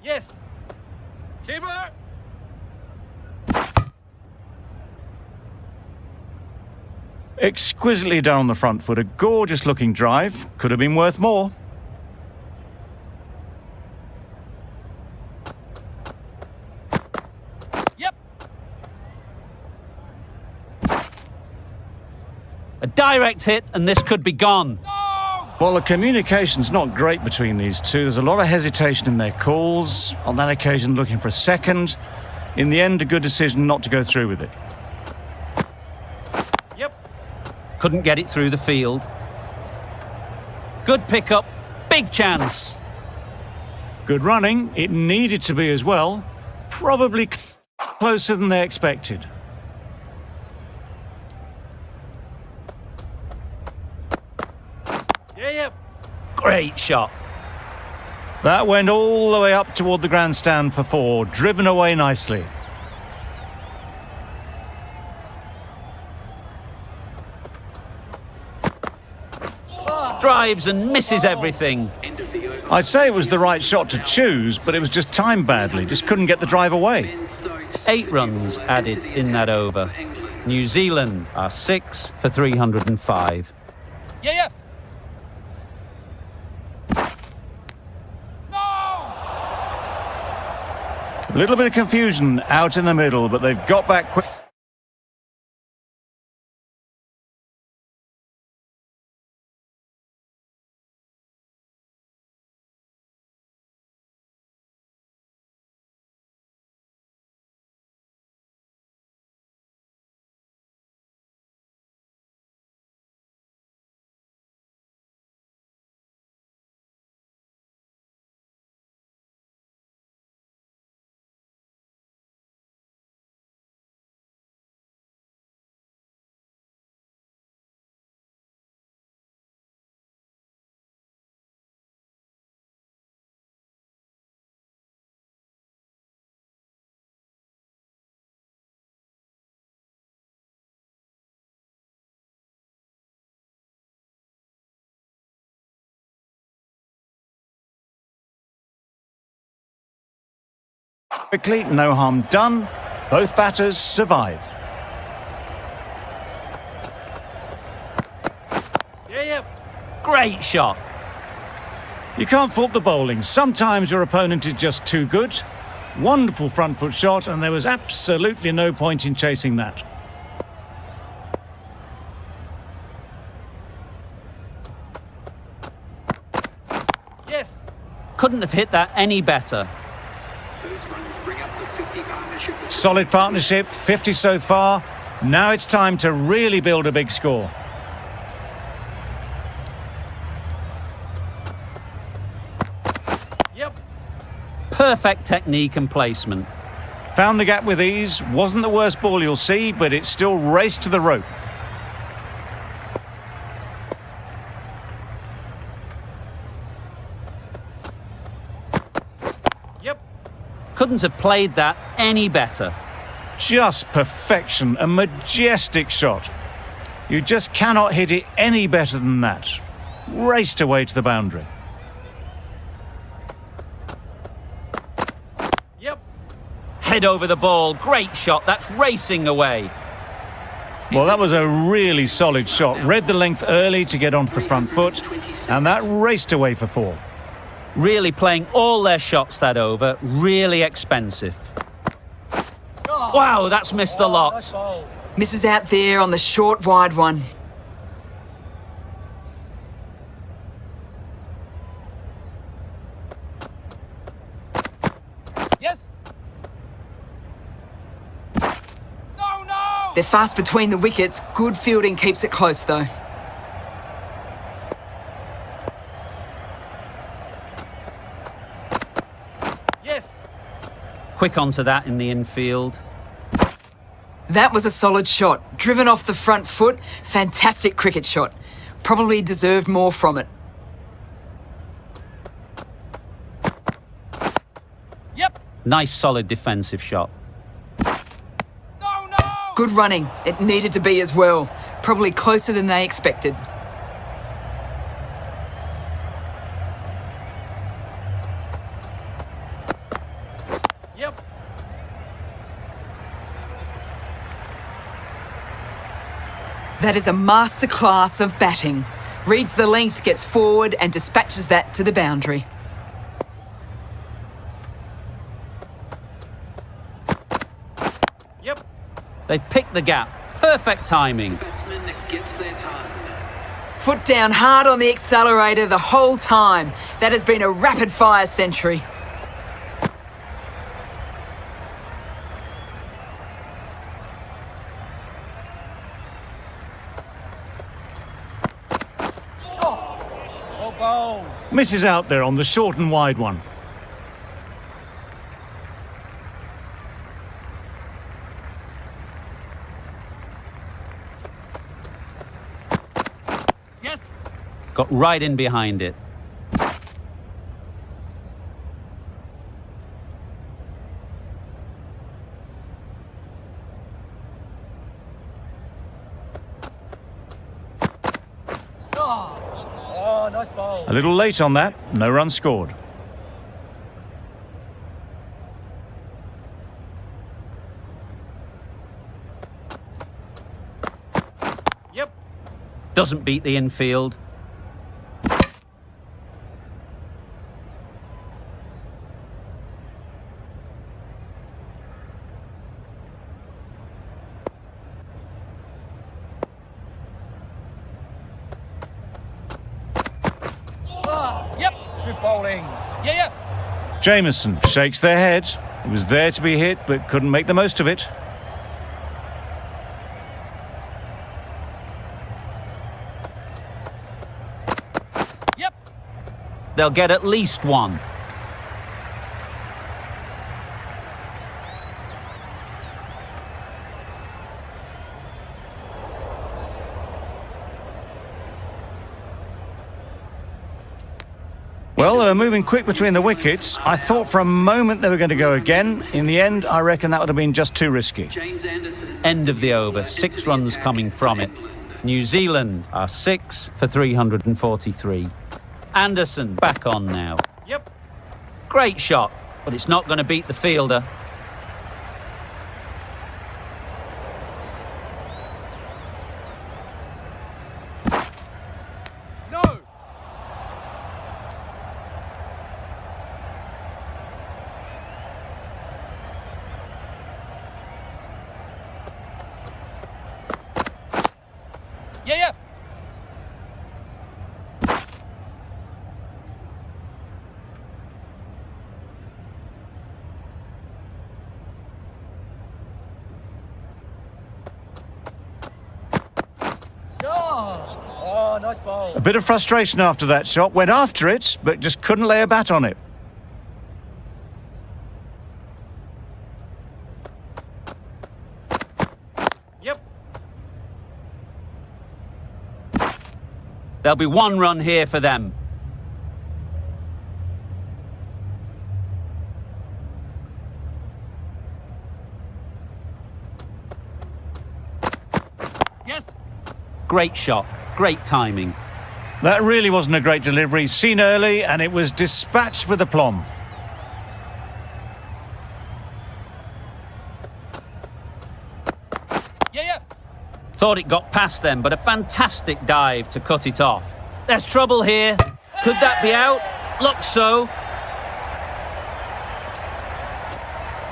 Yes. Keeper. Exquisitely done on the front foot, a gorgeous looking drive. Could have been worth more. Yep. A direct hit and this could be gone. Well, the communication's not great between these two. There's a lot of hesitation in their calls. On that occasion, looking for a second. In the end, a good decision not to go through with it. Couldn't get it through the field. Good pickup, big chance. Good running. It needed to be as well. Probably closer than they expected. Yeah, yep. Great shot. That went all the way up toward the grandstand for 4, driven away nicely. Drives and misses everything. End of the over. I'd say it was the right shot to choose, but it was just timed badly. Just couldn't get the drive away. 8 runs added in that over. New Zealand are 6 for 305. Yeah, yeah. No! A little bit of confusion out in the middle, but they've got back quick. Quickly, no harm done. Both batters survive. Yeah, yep. Great shot. You can't fault the bowling. Sometimes your opponent is just too good. Wonderful front foot shot, and there was absolutely no point in chasing that. Yes. Couldn't have hit that any better. Those runs bring up the 50 partnership. Solid partnership, 50 so far. Now it's time to really build a big score. Yep. Perfect technique and placement. Found the gap with ease. Wasn't the worst ball you'll see, but it still raced to the rope. Yep. Couldn't have played that any better. Just perfection, a majestic shot. You just cannot hit it any better than that. Raced away to the boundary. Yep. Head over the ball, great shot, that's racing away. Well, that was a really solid shot. Read the length early to get onto the front foot, and that raced away for 4. Really playing all their shots that over, really expensive. Wow, that's missed the lot. Misses out there on the short, wide one. Yes. No, no! They're fast between the wickets. Good fielding keeps it close, though. Yes. Quick onto that in the infield. That was a solid shot. Driven off the front foot. Fantastic cricket shot. Probably deserved more from it. Yep. Nice solid defensive shot. No, no! Good running. It needed to be as well. Probably closer than they expected. Yep. That is a masterclass of batting. Reads the length, gets forward and dispatches that to the boundary. Yep. They've picked the gap. Perfect timing. Batsman gets their time. Foot down hard on the accelerator the whole time. That has been a rapid-fire century. Bowl. Misses out there on the short and wide one. Yes. Got right in behind it. Oh, nice bowl. A little late on that, no run scored. Yep. Doesn't beat the infield. Yep. Good bowling. Yeah. Jameson shakes their head. It was there to be hit, but couldn't make the most of it. Yep. They'll get at least one. Well, they were moving quick between the wickets. I thought for a moment they were going to go again. In the end, I reckon that would have been just too risky. James Anderson. End of the over, 6 runs coming from it. New Zealand are 6 for 343. Anderson back on now. Yep. Great shot, but it's not going to beat the fielder. No. Yeah. Oh, nice bowl. A bit of frustration after that shot. Went after it, but just couldn't lay a bat on it. Yep. There'll be 1 run here for them. Yes. Great shot, great timing. That really wasn't a great delivery. Seen early, and it was dispatched with aplomb. Yeah. Thought it got past them, but a fantastic dive to cut it off. There's trouble here. Could that be out? Looks so.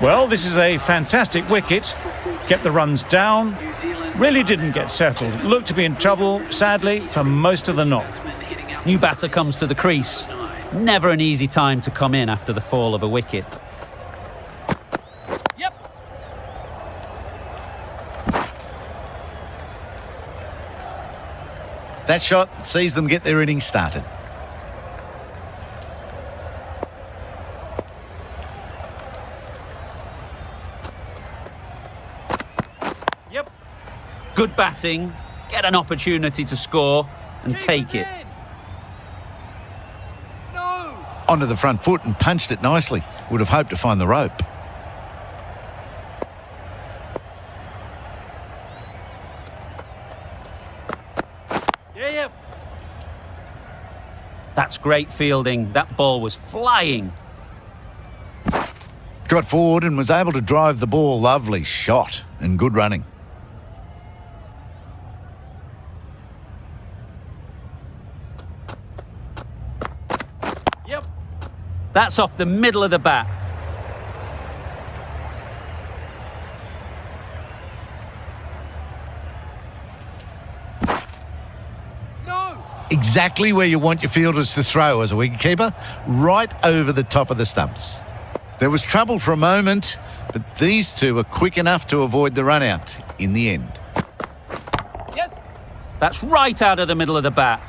Well, this is a fantastic wicket. Kept the runs down. Really didn't get settled. Looked to be in trouble, sadly, for most of the knock. New batter comes to the crease. Never an easy time to come in after the fall of a wicket. Yep. That shot sees them get their innings started. Yep. Good batting, get an opportunity to score and take it. No. Onto the front foot and punched it nicely. Would have hoped to find the rope. Yeah. That's great fielding. That ball was flying. Got forward and was able to drive the ball. Lovely shot and good running. Yep. That's off the middle of the bat. No. Exactly where you want your fielders to throw as a wicketkeeper, right over the top of the stumps. There was trouble for a moment, but these two were quick enough to avoid the run out in the end. Yes. That's right out of the middle of the bat.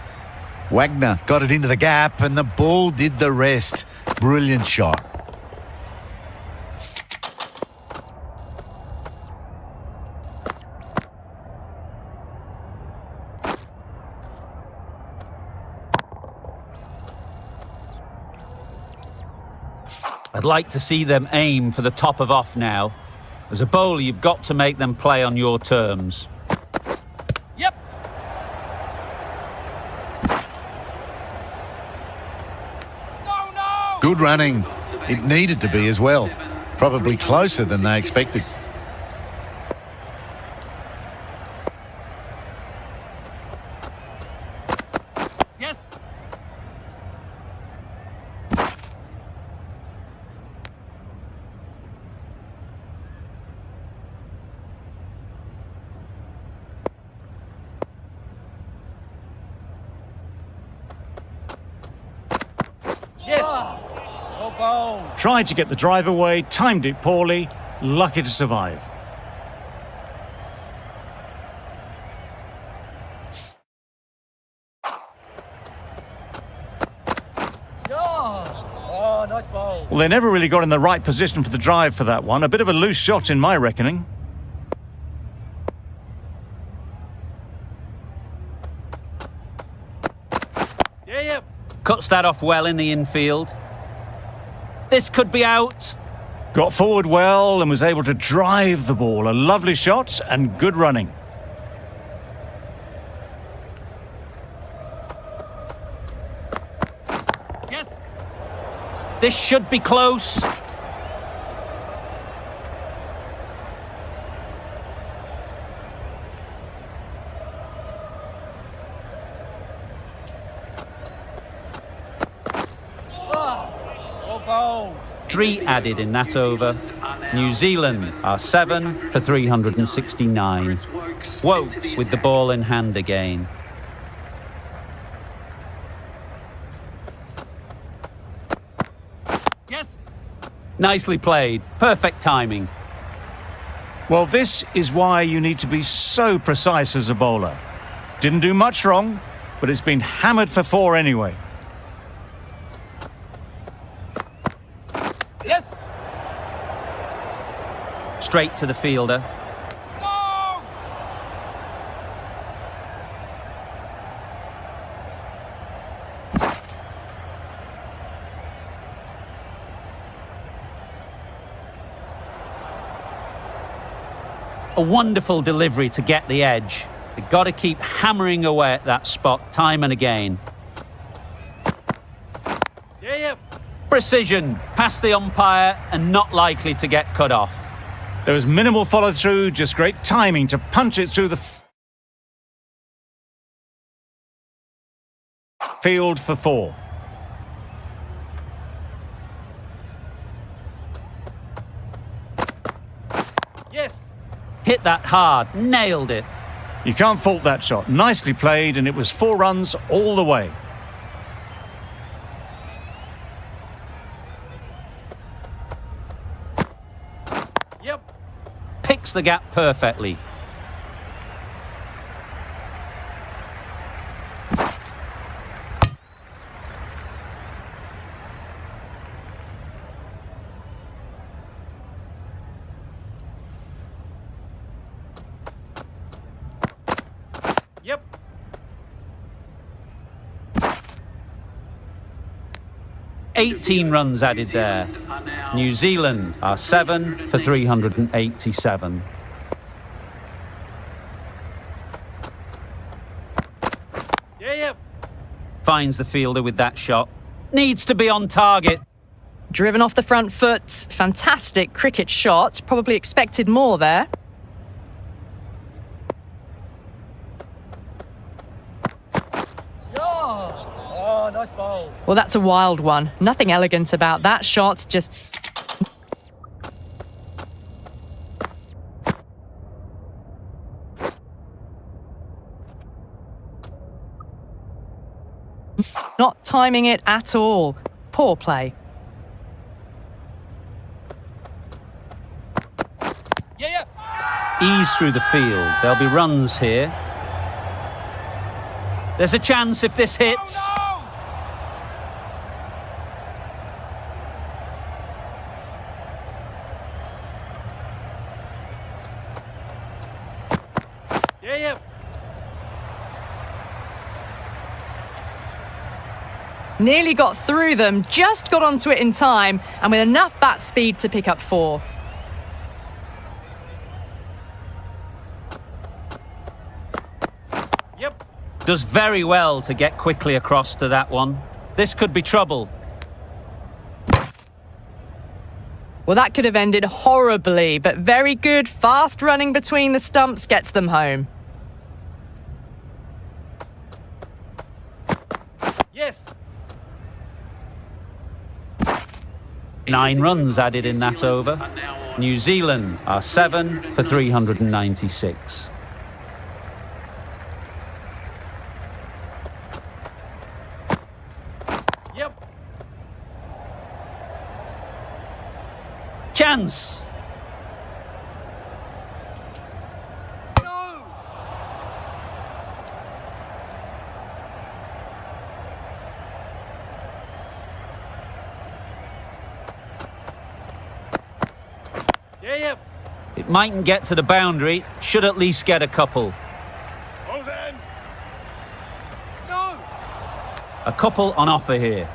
Wagner got it into the gap and the ball did the rest. Brilliant shot. I'd like to see them aim for the top of off now. As a bowler, you've got to make them play on your terms. Yep. No! Good running. It needed to be as well. Probably closer than they expected. Yes. Yes. Oh, bold. Tried to get the drive away, timed it poorly, lucky to survive. Oh, nice bowl. Well, they never really got in the right position for the drive for that one. A bit of a loose shot in my reckoning. Yeah. Cuts that off well in the infield. This could be out. Got forward well and was able to drive the ball. A lovely shot and good running. Yes. This should be close. Oh, bold. 3 added in that over. New Zealand are 7 for 369. Wokes with the ball in hand again. Yes. Nicely played. Perfect timing. Well, this is why you need to be so precise as a bowler. Didn't do much wrong, but it's been hammered for 4 anyway. Yes. Straight to the fielder. No. A wonderful delivery to get the edge. They've got to keep hammering away at that spot time and again. Yeah. Precision, Past the umpire and not likely to get cut off. there was minimal follow through, just great timing to punch it through the field for 4. Yes. Hit that hard, nailed it. You can't fault that shot. Nicely played, and it was 4 runs all the way. Yep. Picks the gap perfectly. Yep. $18 runs added there. New Zealand are 7 for 387. Yeah. Finds the fielder with that shot. Needs to be on target. Driven off the front foot. Fantastic cricket shot. Probably expected more there. Oh, nice bowl. Well, that's a wild one. Nothing elegant about that shot, just... not timing it at all. Poor play. Yeah. Ease through the field. There'll be runs here. There's a chance if this hits. Yeah. Nearly got through them, just got onto it in time, and with enough bat speed to pick up 4. Yep. Does very well to get quickly across to that one. This could be trouble. Well, that could have ended horribly, but very good, fast running between the stumps gets them home. Yes. 9 runs added in that over. New Zealand are 7 for 396. Yep. Chance! No. Yeah. It mightn't get to the boundary, should at least get a couple. No. A couple on offer here.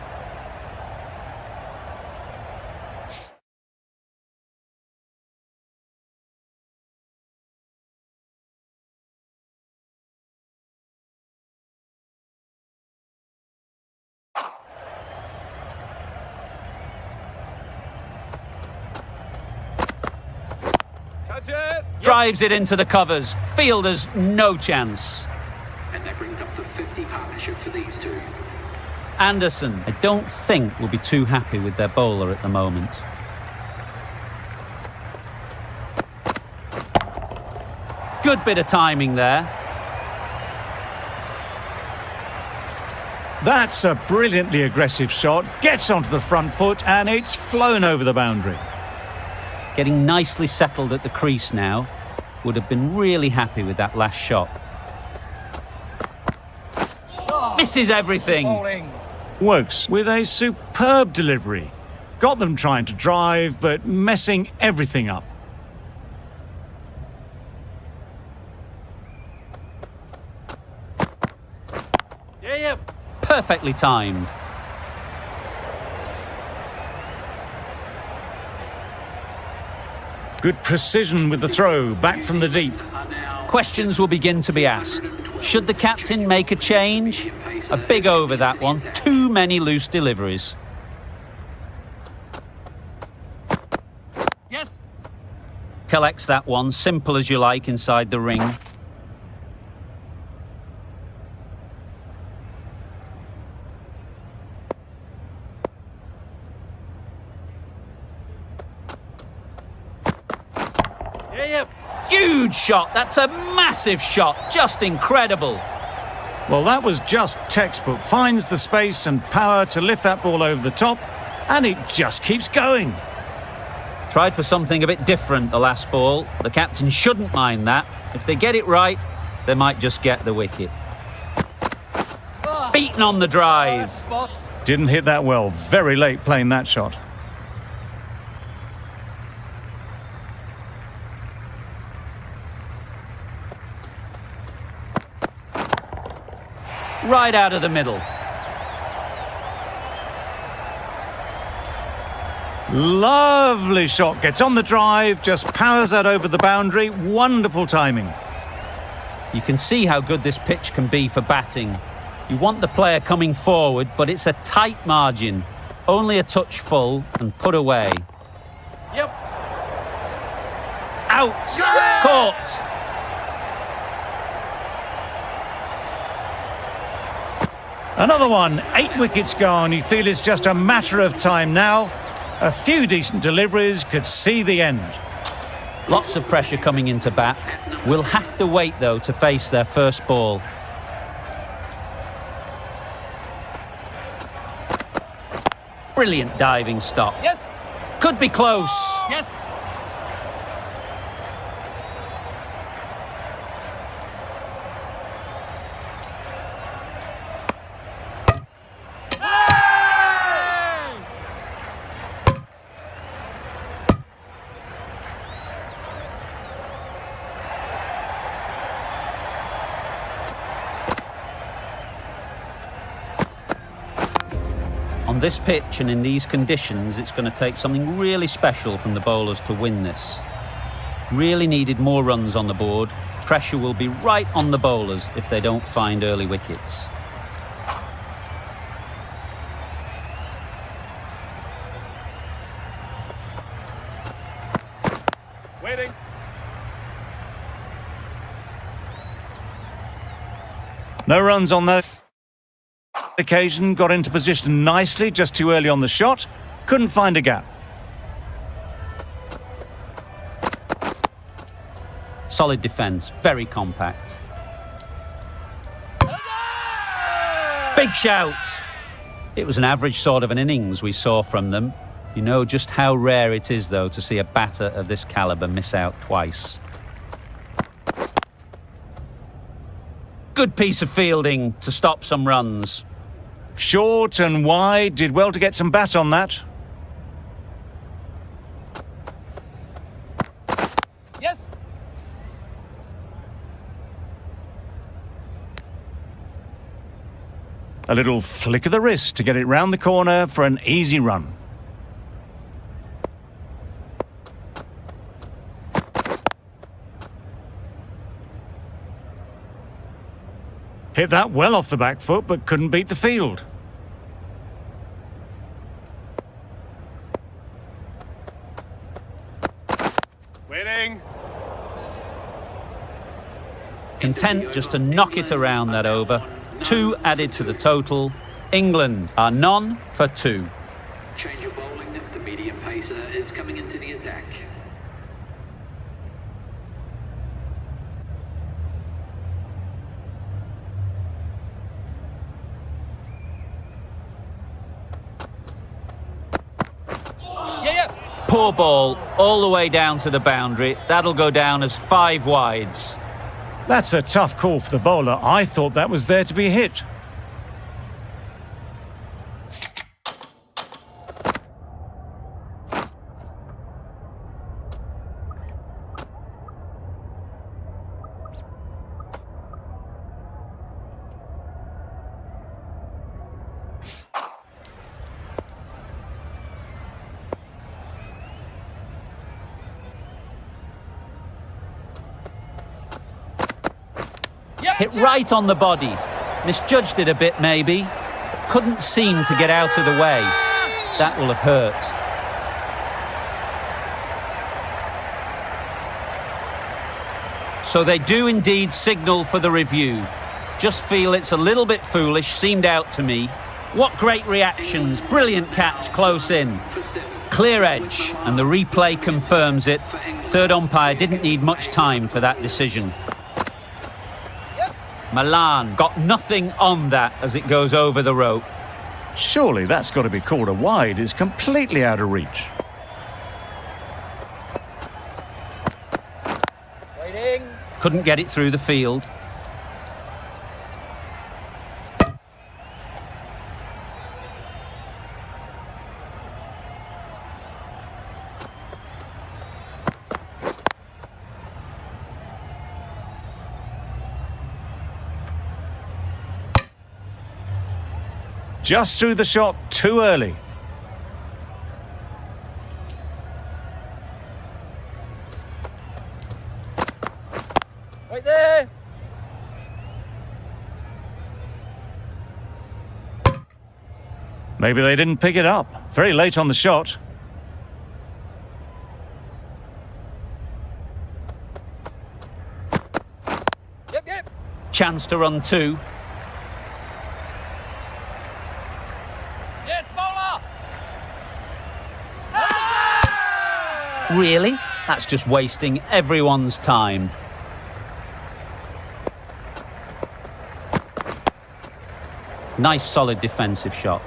Catch it. Drives it into the covers. Fielders, no chance. And that brings up the 50 partnership for these two. Anderson, I don't think will be too happy with their bowler at the moment. Good bit of timing there. That's a brilliantly aggressive shot. Gets onto the front foot and it's flown over the boundary. Getting nicely settled at the crease now. Would have been really happy with that last shot. Misses everything. Bowling. Wokes with a superb delivery. Got them trying to drive, but messing everything up. Yeah. Perfectly timed. Good precision with the throw, back from the deep. Questions will begin to be asked. Should the captain make a change? A big over that one. Too many loose deliveries. Yes. Collects that one, simple as you like, inside the ring. Yeah. Huge shot. That's a massive shot. Just incredible. Well, that was just textbook. Finds the space and power to lift that ball over the top, and it just keeps going. Tried for something a bit different the last ball. The captain shouldn't mind that. If they get it right, they might just get the wicket. Beaten on the drive. Spots. Didn't hit that well. Very late playing that shot. Right out of the middle. Lovely shot. Gets on the drive, just powers that over the boundary. Wonderful timing. You can see how good this pitch can be for batting. You want the player coming forward, but it's a tight margin. Only a touch full and put away. Yep. Out! Caught! Another one. 8 wickets gone. You feel it's just a matter of time now. A few decent deliveries could see the end. Lots of pressure coming into bat. Will have to wait, though, to face their first ball. Brilliant diving stop. Yes. Could be close. Yes. On this pitch and in these conditions, it's going to take something really special from the bowlers to win this. Really needed more runs on the board. Pressure will be right on the bowlers if they don't find early wickets. Waiting. No runs on that occasion. Got into position nicely, just too early on the shot. Couldn't find a gap. Solid defence, very compact. Big shout! It was an average sort of an innings we saw from them. You know just how rare it is, though, to see a batter of this calibre miss out twice. Good piece of fielding to stop some runs. Short and wide, did well to get some bat on that. Yes. A little flick of the wrist to get it round the corner for an easy run. Hit that well off the back foot, but couldn't beat the field. Waiting. Content just to knock it around that over. 2 added to the total. England are none for 2. Change of bowling. The medium pacer is coming into the attack. Poor ball, all the way down to the boundary. That'll go down as 5 wides. That's a tough call for the bowler. I thought that was there to be hit. Hit right on the body. Misjudged it a bit, maybe. Couldn't seem to get out of the way. That will have hurt. So they do indeed signal for the review. Just feel it's a little bit foolish, seemed out to me. What great reactions. Brilliant catch close in. Clear edge, and the replay confirms it. Third umpire didn't need much time for that decision. Malan got nothing on that as it goes over the rope. Surely that's got to be called a wide. It's completely out of reach. Waiting. Couldn't get it through the field. Just threw the shot too early. Right there. Maybe they didn't pick it up. Very late on the shot. Yep. Chance to run 2. Yes, bowler. Really? That's just wasting everyone's time. Nice solid defensive shot.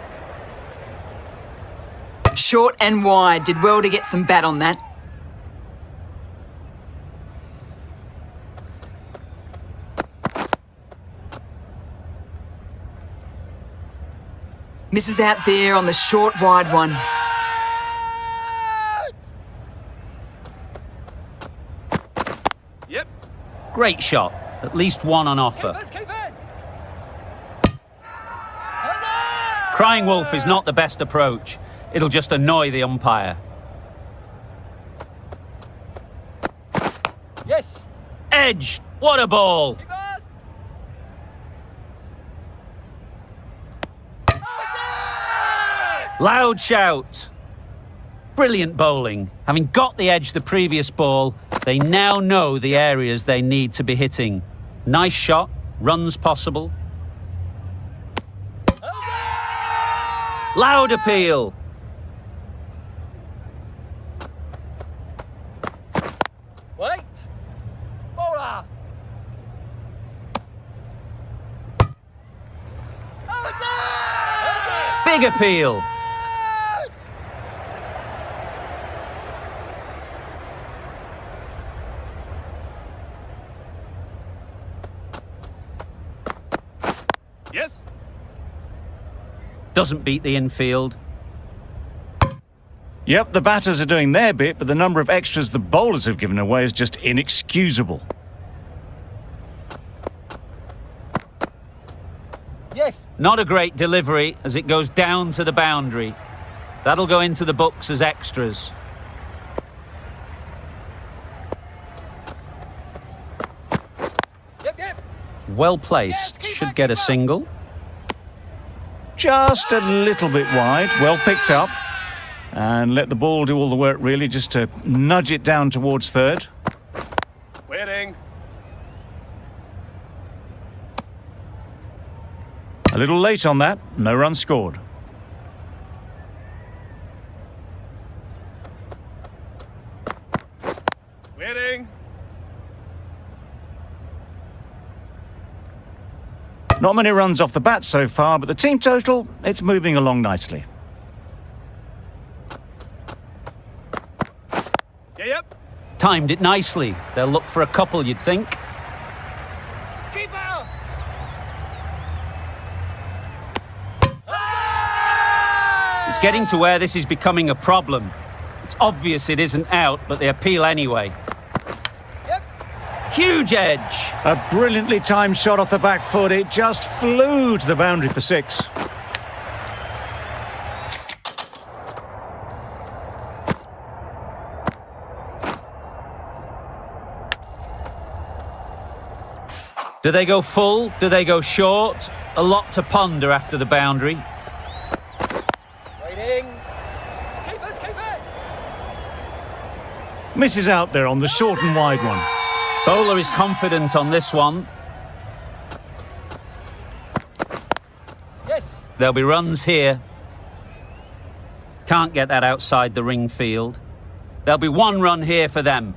Short and wide. Did well to get some bat on that. Misses out there on the short wide one. Yep. Great shot. At least one on offer. Keepers. Crying wolf is not the best approach. It'll just annoy the umpire. Yes. Edge! What a ball! Keep us. Loud shout. Brilliant bowling. Having got the edge the previous ball, they now know the areas they need to be hitting. Nice shot, runs possible. Loud appeal. Wait. Bowler. Big appeal. Yes. Doesn't beat the infield. Yep, the batters are doing their bit, but the number of extras the bowlers have given away is just inexcusable. Yes. Not a great delivery as it goes down to the boundary. That'll go into the books as extras. Yep. Well placed. Should get a single. Just a little bit wide, well picked up. And let the ball do all the work really, just to nudge it down towards third. Waiting. A little late on that, no run scored. Waiting. Not many runs off the bat so far, but the team total, it's moving along nicely. Yep. Timed it nicely. They'll look for a couple, you'd think. Keeper. It's getting to where this is becoming a problem. It's obvious it isn't out, but they appeal anyway. Yep. Huge edge. A brilliantly timed shot off the back foot, it just flew to the boundary for 6. Do they go full? Do they go short? A lot to ponder after the boundary. Waiting. Keep us. Misses out there on the short and wide one. Bowler is confident on this one. Yes. There'll be runs here. Can't get that outside the ring field. There'll be 1 run here for them.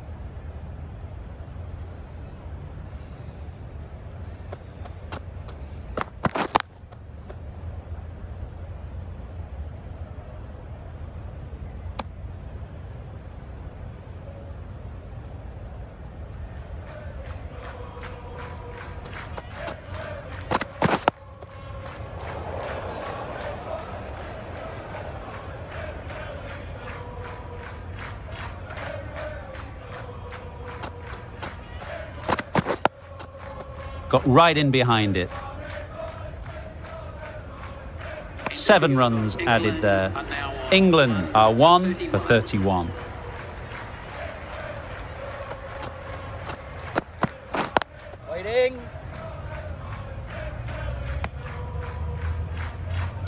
Got right in behind it. 7 runs added there. England are 1 for 31. Waiting.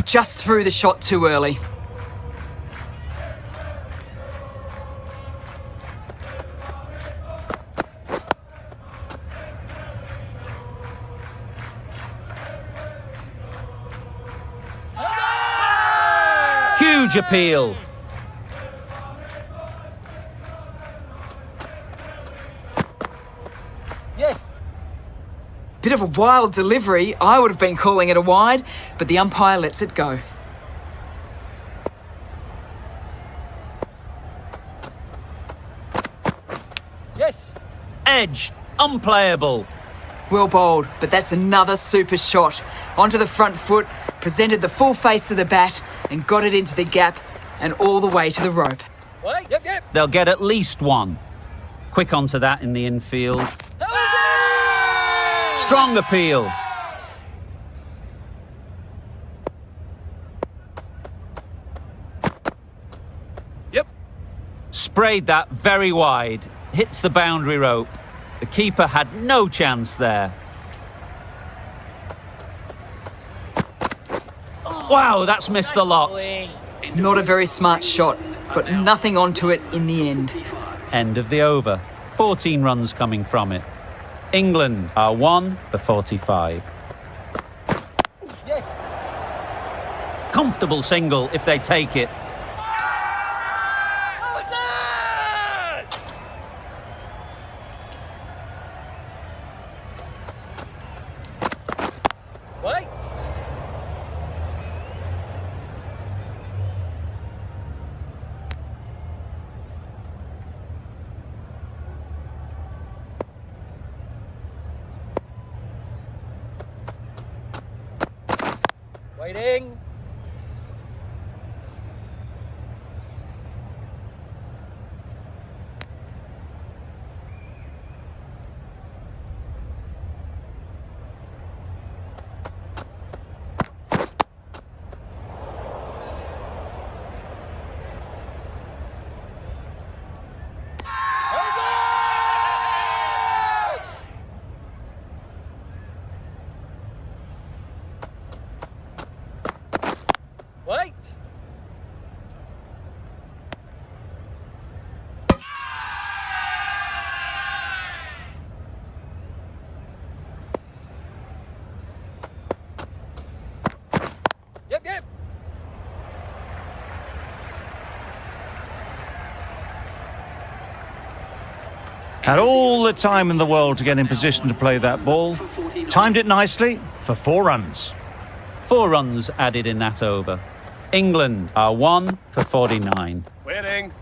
Just threw the shot too early. Huge appeal. Yes. Bit of a wild delivery. I would have been calling it a wide, but the umpire lets it go. Yes. Edge. Unplayable. Well bowled, but that's another super shot. Onto the front foot, presented the full face of the bat and got it into the gap and all the way to the rope. Wait. Yep. They'll get at least 1. Quick onto that in the infield. Strong appeal. Sprayed that very wide. Hits the boundary rope. The keeper had no chance there. Wow, that's missed the lot. Not a very smart shot. Got nothing onto it in the end. End of the over. 14 runs coming from it. England are 1 for 45. Yes. Comfortable single if they take it. Wait. Waiting. Wait. Yep. Had all the time in the world to get in position to play that ball. Timed it nicely for 4 runs. 4 runs added in that over. England are 1 for 49. Waiting.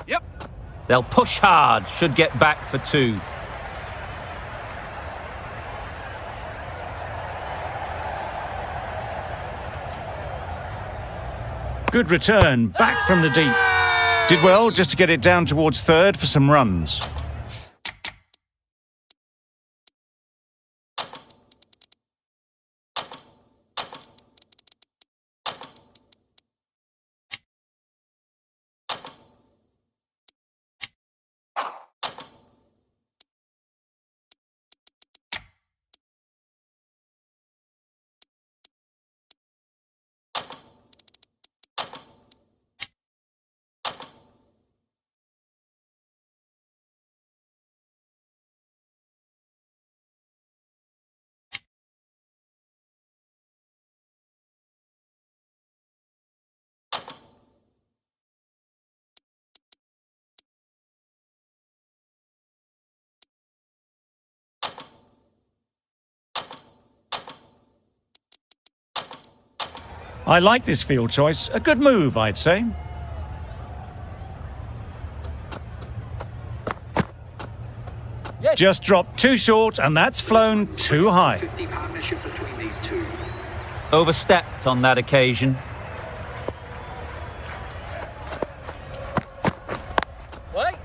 Yep. They'll push hard, should get back for 2. Good return, back from the deep. Did well just to get it down towards third for some runs. I like this field choice. A good move, I'd say. Yes. Just dropped too short, and that's flown too high. 50 partnership between these two. Overstepped on that occasion. Wait.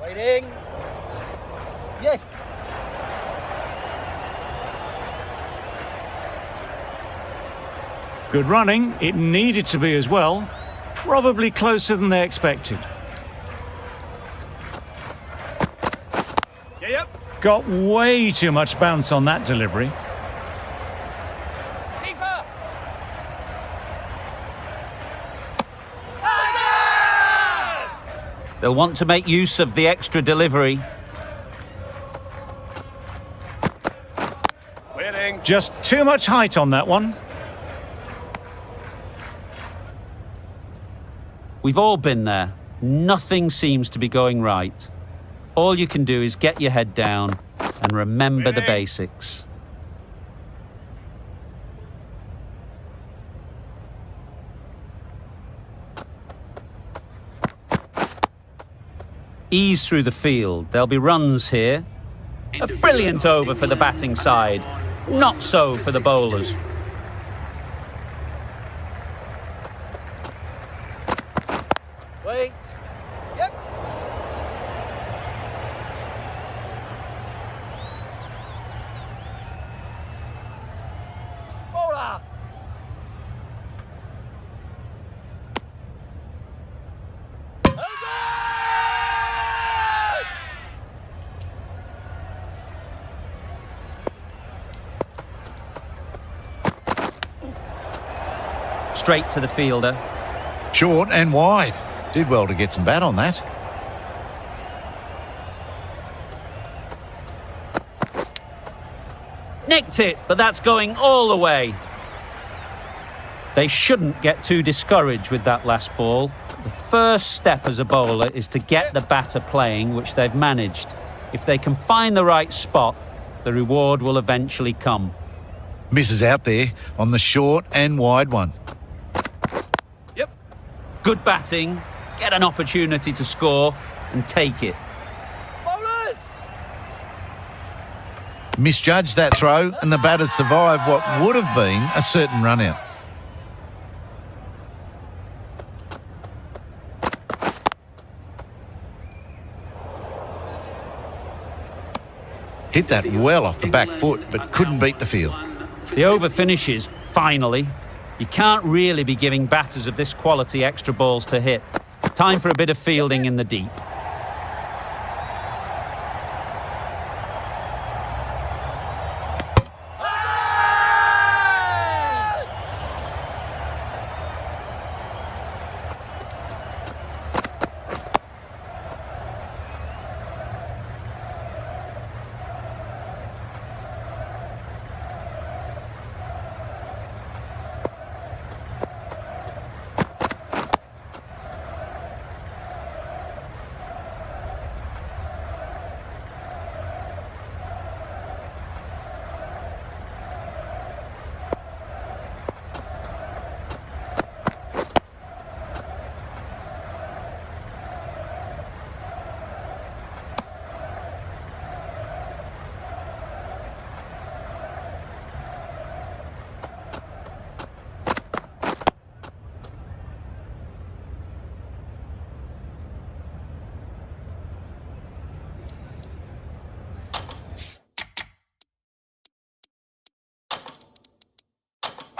Waiting. Yes. Good running. It needed to be as well. Probably closer than they expected. Yep. Got way too much bounce on that delivery. Keeper. They'll want to make use of the extra delivery. Waiting. Just too much height on that one. We've all been there. Nothing seems to be going right. All you can do is get your head down and remember the basics. Ease through the field. There'll be runs here. A brilliant over for the batting side. Not so for the bowlers. Wait. Yep. Bowler. Straight to the fielder. Short and wide. Did well to get some bat on that. Nicked it, but that's going all the way. They shouldn't get too discouraged with that last ball. The first step as a bowler is to get the batter playing, which they've managed. If they can find the right spot, the reward will eventually come. Misses out there on the short and wide one. Yep. Good batting, get an opportunity to score and take it. Bowlers. Misjudged that throw and the batters survived what would have been a certain run out. Hit that well off the back foot, but couldn't beat the field. The over finishes, finally. You can't really be giving batters of this quality extra balls to hit. Time for a bit of fielding in the deep.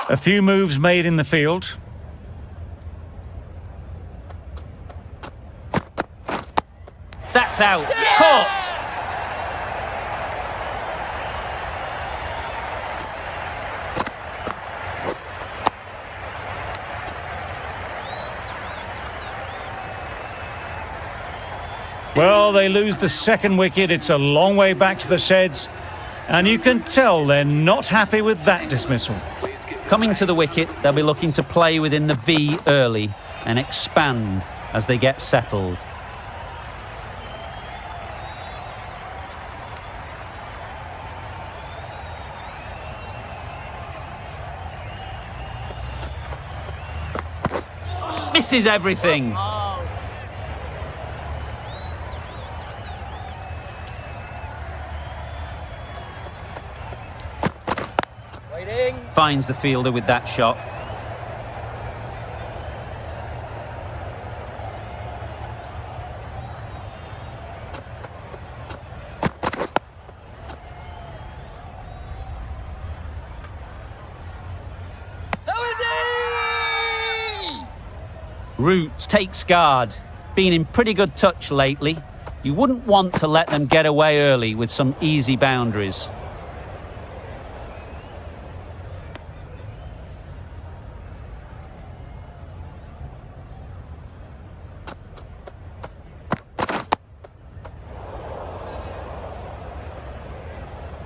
A few moves made in the field. That's out. Caught. Well, they lose the second wicket. It's a long way back to the sheds. And you can tell they're not happy with that dismissal. Coming to the wicket, they'll be looking to play within the V early and expand as they get settled. Misses everything. Waiting. Finds the fielder with that shot. Root takes guard. Been in pretty good touch lately. You wouldn't want to let them get away early with some easy boundaries.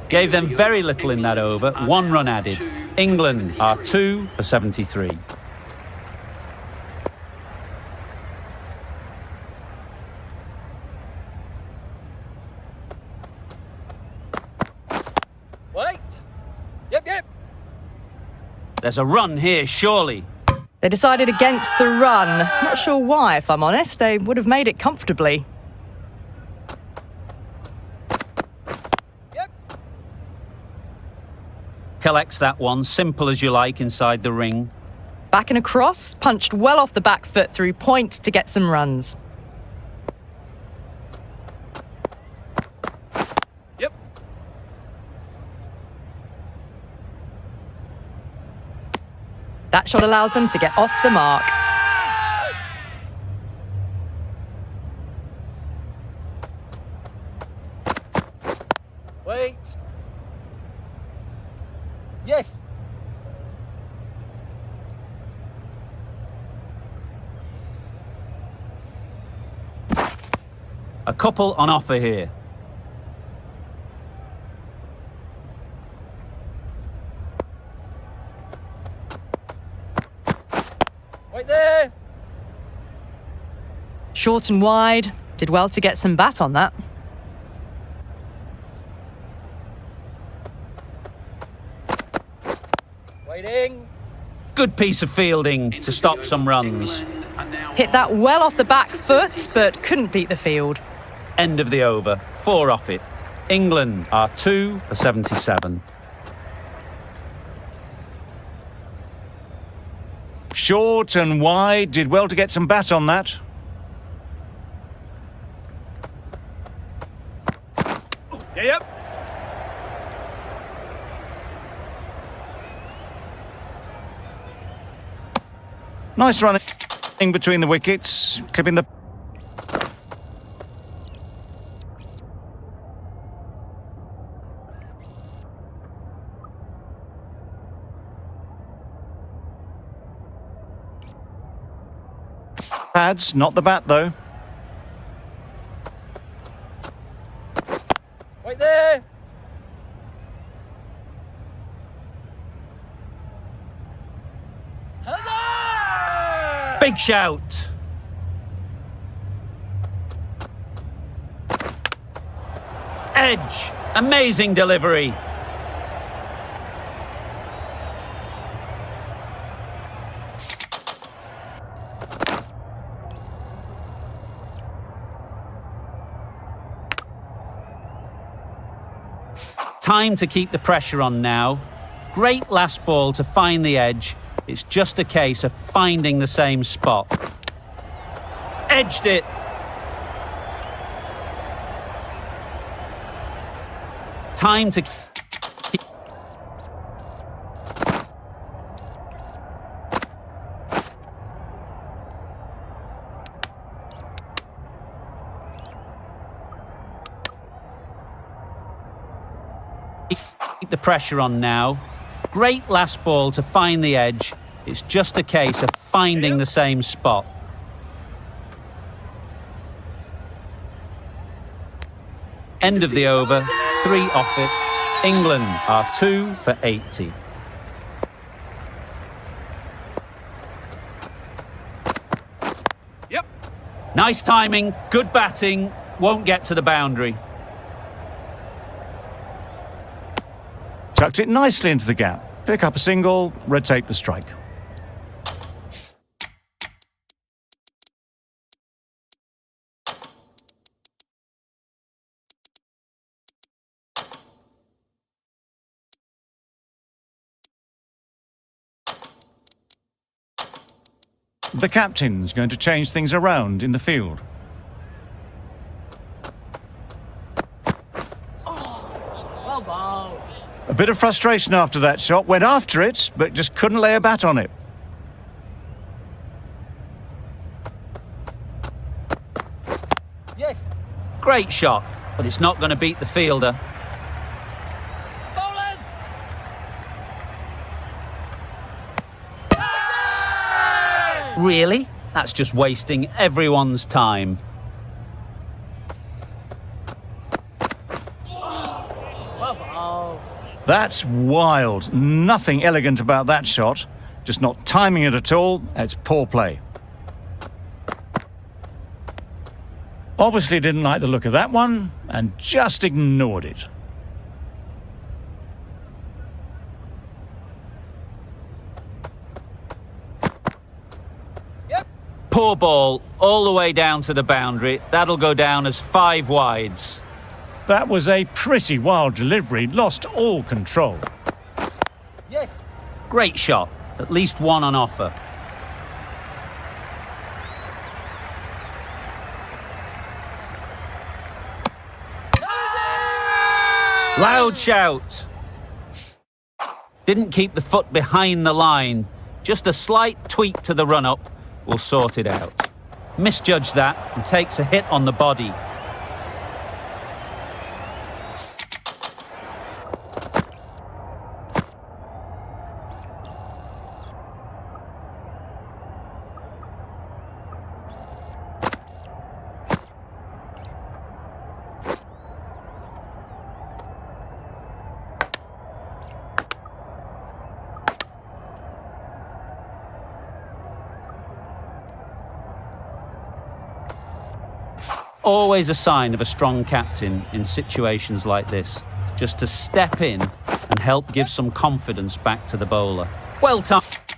Gave them very little in that over, 1 run added. England are 2 for 73. Wait. Yep. There's a run here, surely. They decided against the run. Not sure why, if I'm honest. They would have made it comfortably. Collects that one, simple as you like, inside the ring. Back and across, punched well off the back foot through point to get some runs. Yep. That shot allows them to get off the mark. Wait. Yes. A couple on offer here. Wait there. Short and wide. Did well to get some bat on that. Waiting. Good piece of fielding to stop some runs. Hit that well off the back foot, but couldn't beat the field. End of the over. 4 off it. England are 2 for 77. Short and wide, did well to get some bat on that. Yep. Nice running between the wickets, clipping the... pads, not the bat though. Wait there. Huzzah! Big shout. Edge. Amazing delivery. Time to keep the pressure on now. Great last ball to find the edge. It's just a case of finding the same spot. Edged it. Time to keep the pressure on now. Great last ball to find the edge. It's just a case of finding the same spot. End of the over. 3 off it. England are 2 for 80. Yep. Nice timing, good batting, won't get to the boundary. Tucked it nicely into the gap. Pick up a single, rotate the strike. The captain's going to change things around in the field. A bit of frustration after that shot. Went after it, but just couldn't lay a bat on it. Yes. Great shot, but it's not going to beat the fielder. Bowlers. Really? That's just wasting everyone's time. That's wild. Nothing elegant about that shot. Just not timing it at all. It's poor play. Obviously didn't like the look of that one and just ignored it. Yep. Poor ball, all the way down to the boundary. That'll go down as 5 wides. That was a pretty wild delivery. Lost all control. Great shot. At least one on offer. Loud shout. Didn't keep the foot behind the line. Just a slight tweak to the run-up will sort it out. Misjudged that and takes a hit on the body. Always a sign of a strong captain in situations like this, just to step in and help give some confidence back to the bowler. Well timed.